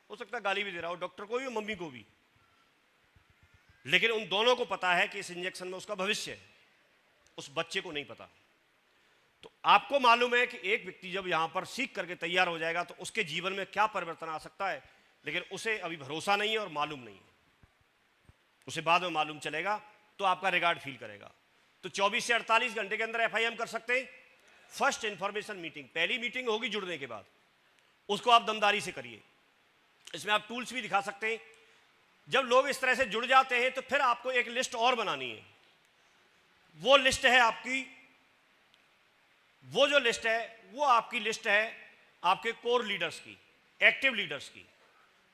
हो सकता है गाली भी दे रहा हो डॉक्टर को भी और मम्मी को भी, लेकिन उन दोनों को पता है कि इस इंजेक्शन में उसका भविष्य है, उस बच्चे को नहीं पता। तो आपको मालूम है कि एक व्यक्ति जब यहां पर सीख करके तैयार हो जाएगा तो उसके जीवन में क्या परिवर्तन आ सकता है, लेकिन उसे अभी भरोसा नहीं है और मालूम नहीं है, उसे बाद में मालूम चलेगा तो आपका रिगार्ड फील करेगा। तो 24 से 48 घंटे के अंदर FIM कर सकते हैं। फर्स्ट इंफॉर्मेशन मीटिंग, पहली मीटिंग होगी जुड़ने के बाद, उसको आप दमदारी से करिए। इसमें आप टूल्स भी दिखा सकते हैं। जब लोग इस तरह से जुड़ जाते हैं तो फिर आपको एक लिस्ट और बनानी है। वो लिस्ट है आपकी, वो जो लिस्ट है वो आपकी लिस्ट है आपके कोर लीडर्स की, एक्टिव लीडर्स की।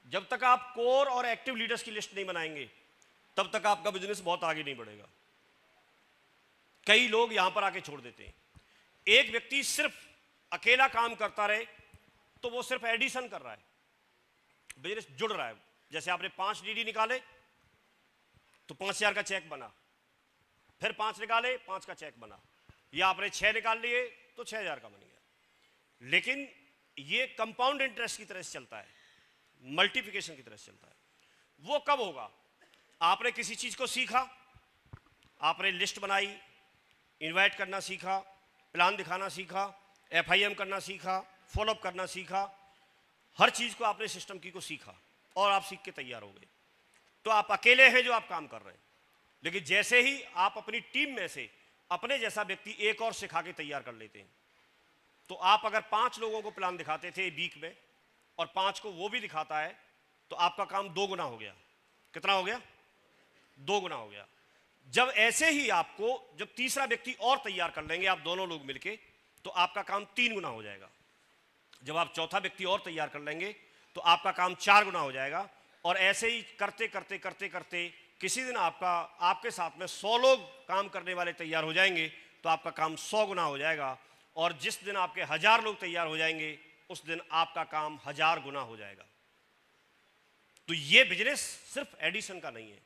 जब तक आप कोर और एक्टिव लीडर्स की लिस्ट नहीं बनाएंगे तब तक आपका बिजनेस बहुत आगे नहीं बढ़ेगा। कई लोग यहां पर आके छोड़ देते हैं। एक व्यक्ति सिर्फ अकेला काम करता रहे तो वो सिर्फ एडिशन कर रहा है, बिजनेस जुड़ रहा है। जैसे आपने 5 DD निकाले तो 5000 का चेक बना, फिर 5 निकाले 5 का चेक बना, या आपने 6 निकाल लिए तो 6000 का बन गया। लेकिन ये कंपाउंड इंटरेस्ट की तरह से चलता है, मल्टीप्लिकेशन की तरह से चलता है। वो कब होगा? आपने किसी चीज को सीखा, आपने लिस्ट बनाई, इनवाइट करना सीखा, प्लान दिखाना सीखा, FIM करना सीखा, फॉलोअप करना सीखा, हर चीज को आपने सिस्टम की को सीखा और आप सीख के तैयार हो गए। तो आप अकेले हैं जो आप काम कर रहे हैं, लेकिन जैसे ही आप अपनी टीम में से अपने जैसा व्यक्ति एक और सिखा के तैयार कर लेते हैं, तो आप अगर 5 लोगों को प्लान दिखाते थे वीक में और 5 को वो भी दिखाता है तो आपका काम 2 गुना हो गया। कितना हो गया? 2 गुना हो गया। जब ऐसे ही आपको जब तीसरा व्यक्ति और तैयार कर लेंगे आप दोनों लोग मिलके, तो आपका काम 3 गुना हो जाएगा। जब आप चौथा व्यक्ति और तैयार कर लेंगे तो आपका काम 4 गुना हो जाएगा। और ऐसे ही करते करते करते करते किसी दिन आपके साथ में 100 लोग काम करने वाले तैयार हो जाएंगे तो आपका काम 100 गुना हो जाएगा। और जिस दिन आपके 1000 लोग तैयार हो जाएंगे उस दिन आपका काम 1000 गुना हो जाएगा। तो ये बिजनेस सिर्फ एडिशन का नहीं है,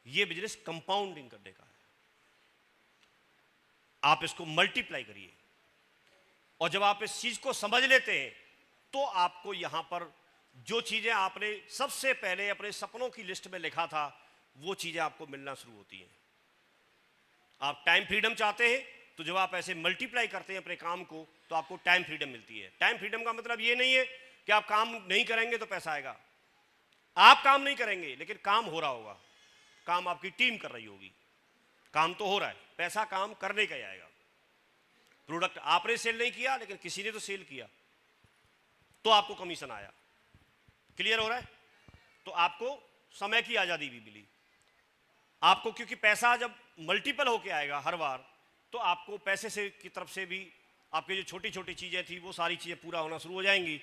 ये बिजनेस कंपाउंडिंग करने का है। आप इसको मल्टीप्लाई करिए, और जब आप इस चीज को समझ लेते हैं तो आपको यहां पर जो चीजें आपने सबसे पहले अपने सपनों की लिस्ट में लिखा था वो चीजें आपको मिलना शुरू होती हैं। आप टाइम फ्रीडम चाहते हैं तो जब आप ऐसे मल्टीप्लाई करते हैं अपने काम को तो आपको टाइम फ्रीडम मिलती है। टाइम फ्रीडम का मतलब ये नहीं है कि आप काम नहीं करेंगे तो पैसा आएगा। आप काम नहीं करेंगे लेकिन काम हो रहा होगा, काम आपकी टीम कर रही होगी, काम तो हो रहा है, पैसा काम करने का ही आएगा। प्रोडक्ट आपने सेल नहीं किया लेकिन किसी ने तो सेल किया, तो आपको कमीशन आया। क्लियर हो रहा है? तो आपको समय की आजादी भी मिली आपको, क्योंकि पैसा जब मल्टीपल होके आएगा हर बार, तो आपको पैसे से की तरफ से भी आपकी जो छोटी छोटी चीजें थी वो सारी चीजें पूरा होना शुरू हो जाएंगी।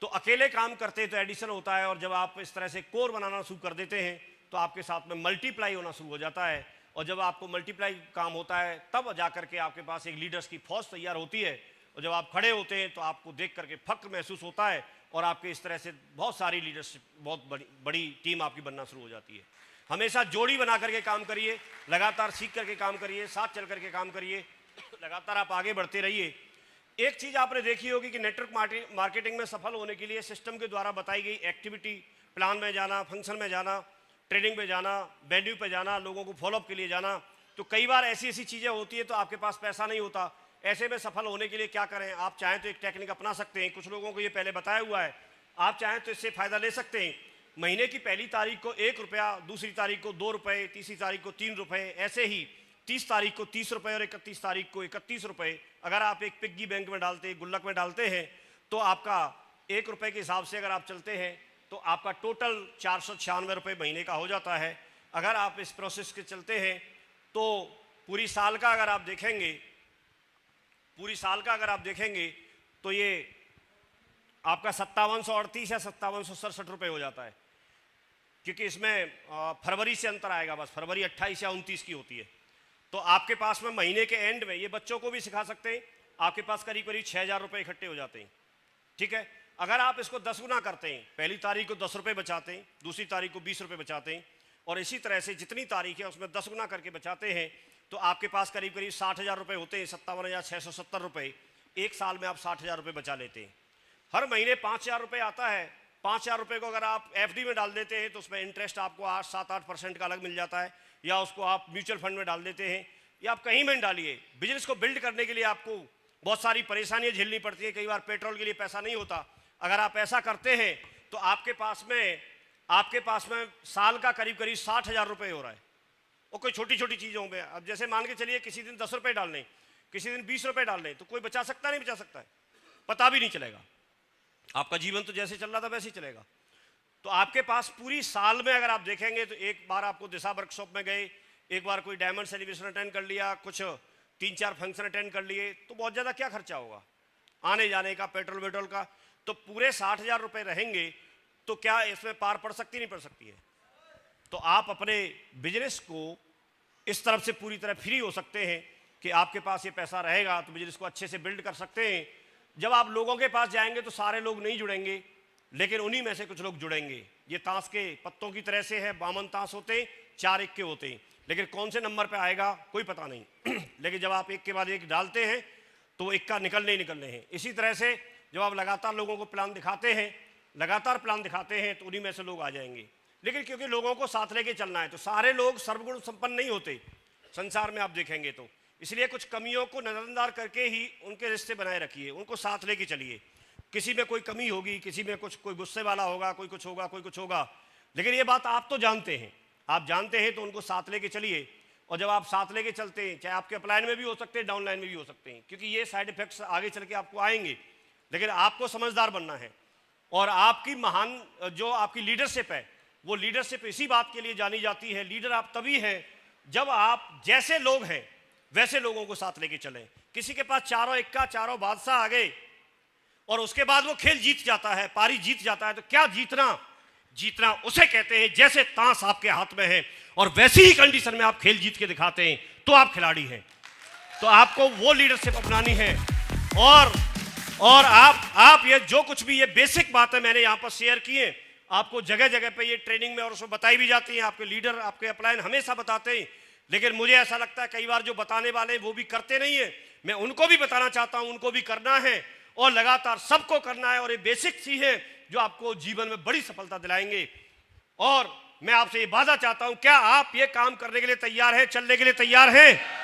तो अकेले काम करते तो एडिशन होता है, और जब आप इस तरह से कोर बनाना शुरू कर देते हैं तो आपके साथ में मल्टीप्लाई होना शुरू हो जाता है। और जब आपको मल्टीप्लाई काम होता है तब जाकर के आपके पास एक लीडर्स की फौज तैयार होती है, और जब आप खड़े होते हैं तो आपको देख करके फक्र महसूस होता है, और आपके इस तरह से बहुत सारी लीडरशिप, बहुत बड़ी टीम आपकी बनना शुरू हो जाती है। हमेशा जोड़ी बना करके काम करिए, लगातार सीख करके काम करिए, साथ चल करके काम करिए, लगातार आप आगे बढ़ते रहिए। एक चीज़ आपने देखी होगी कि नेटवर्क मार्केटिंग में सफल होने के लिए सिस्टम के द्वारा बताई गई एक्टिविटी प्लान में जाना, फंक्शन में जाना, ट्रेनिंग में जाना, वेन्यू पे जाना, लोगों को फॉलोअप के लिए जाना, तो कई बार ऐसी ऐसी चीज़ें होती है तो आपके पास पैसा नहीं होता। ऐसे में सफल होने के लिए क्या करें? आप चाहें तो एक टेक्निक अपना सकते हैं, कुछ लोगों को ये पहले बताया हुआ है, आप चाहें तो इससे फ़ायदा ले सकते हैं। महीने की पहली तारीख को 1 रुपया, दूसरी तारीख को 2 रुपये, तीसरी तारीख को 3 रुपये, ऐसे ही 30 तारीख को 30 रुपये और 31 तारीख को 31 रुपये अगर आप एक पिग्गी बैंक में डालते हैं, गुल्लक में डालते हैं, तो आपका 1 रुपये के हिसाब से अगर आप चलते हैं तो आपका टोटल 496 रुपये महीने का हो जाता है। अगर आप इस प्रोसेस के चलते हैं तो पूरी साल का अगर आप देखेंगे, पूरी साल का अगर आप देखेंगे तो ये आपका 5738 या 5767 रुपये हो जाता है, क्योंकि इसमें फरवरी से अंतर आएगा, बस फरवरी 28 या 29 की होती है। तो आपके पास में महीने के एंड में, ये बच्चों को भी सिखा सकते हैं, आपके पास करीब करीब 6000 रुपये इकट्ठे हो जाते हैं। ठीक है, अगर आप इसको 10 गुना करते हैं, पहली तारीख को 10 रुपये बचाते हैं, दूसरी तारीख को 20 रुपये बचाते हैं, और इसी तरह से जितनी तारीख है उसमें 10 गुना करके बचाते हैं, तो आपके पास करीब करीब 60,000 रुपये होते हैं, 57,670 रुपये। एक साल में आप 60,000 रुपये बचा लेते हैं। हर महीने 5,000 रुपये आता है। 5,000 रुपये को अगर आप FD में डाल देते हैं तो उसमें इंटरेस्ट आपको 8-7-8% का अलग मिल जाता है, या उसको आप म्यूचुअल फंड में डाल देते हैं, या आप कहीं में डालिए। बिजनेस को बिल्ड करने के लिए आपको बहुत सारी परेशानियां झेलनी पड़ती है, कई बार पेट्रोल के लिए पैसा नहीं होता। अगर आप ऐसा करते हैं तो आपके पास में साल का करीब करीब 60,000 रुपये हो रहा है, और कोई छोटी छोटी चीज़ों में। अब जैसे मान के चलिए किसी दिन 10 रुपये डालने, किसी दिन 20 रुपये डालने, तो कोई बचा सकता नहीं बचा सकता है, पता भी नहीं चलेगा। आपका जीवन तो जैसे चल रहा था वैसे ही चलेगा। तो आपके पास पूरी साल में अगर आप देखेंगे तो एक बार आपको दिशा वर्कशॉप में गए, एक बार कोई डायमंड सेलिब्रेशन अटेंड कर लिया, कुछ 3-4 फंक्शन अटेंड कर लिए, तो बहुत ज़्यादा क्या खर्चा होगा आने जाने का, पेट्रोल वेट्रोल का। तो पूरे 60,000 रुपये रहेंगे तो क्या इसमें पार पड़ सकती नहीं पड़ सकती है? तो आप अपने बिजनेस को इस तरफ से पूरी तरह फ्री हो सकते हैं कि आपके पास ये पैसा रहेगा तो बिजनेस को अच्छे से बिल्ड कर सकते हैं। जब आप लोगों के पास जाएंगे तो सारे लोग नहीं जुड़ेंगे, लेकिन उन्हीं में से कुछ लोग जुड़ेंगे। ये ताश के पत्तों की तरह से है, 52 ताश होते हैं, 4 इक्के होते हैं, लेकिन कौन से नंबर पे आएगा कोई पता नहीं लेकिन जब आप एक के बाद एक डालते हैं तो इक्का निकलने ही निकलने हैं। इसी तरह से जब आप लगातार लोगों को प्लान दिखाते हैं, लगातार प्लान दिखाते हैं, तो उन्हीं में से लोग आ जाएंगे। लेकिन क्योंकि लोगों को साथ लेके चलना है, तो सारे लोग सर्वगुण संपन्न नहीं होते संसार में, आप देखेंगे तो। इसलिए कुछ कमियों को नजरअंदाज करके ही उनके रिश्ते बनाए रखिए, उनको साथ लेके चलिए। किसी में कोई कमी होगी, किसी में कुछ, कोई गुस्से वाला होगा, कोई कुछ होगा, कोई कुछ होगा, लेकिन ये बात आप तो जानते हैं, आप जानते हैं, तो उनको साथ लेके चलिए। और जब आप साथ लेके चलते हैं, चाहे आपके अपलाइन में भी हो सकते हैं, डाउनलाइन में भी हो सकते हैं, क्योंकि ये साइड इफेक्ट्स आगे चल के आपको आएंगे, लेकिन आपको समझदार बनना है। और आपकी महान जो आपकी लीडरशिप है, वो लीडरशिप इसी बात के लिए जानी जाती है। लीडर आप तभी हैं जब आप जैसे लोग हैं वैसे लोगों को साथ लेके चलें। किसी के पास चारों इक्का, चारों बादशाह आ गए और उसके बाद वो खेल जीत जाता है, पारी जीत जाता है, तो क्या जीतना? जीतना उसे कहते हैं जैसे ताश आपके हाथ में है और वैसी ही कंडीशन में आप खेल जीत के दिखाते हैं, तो आप खिलाड़ी हैं। तो आपको वो लीडरशिप अपनानी है। और आप ये जो कुछ भी ये बेसिक बातें मैंने यहाँ पर शेयर की हैं, आपको जगह जगह पे ये ट्रेनिंग में और उसमें बताई भी जाती हैं। आपके लीडर, आपके अपलाइन हमेशा बताते हैं, लेकिन मुझे ऐसा लगता है कई बार जो बताने वाले वो भी करते नहीं है। मैं उनको भी बताना चाहता हूं, उनको भी करना है और लगातार सबको करना है। और ये बेसिक सी है जो आपको जीवन में बड़ी सफलता दिलाएंगे। और मैं आपसे ये वादा चाहता हूं, क्या आप ये काम करने के लिए तैयार हैं, चलने के लिए तैयार हैं?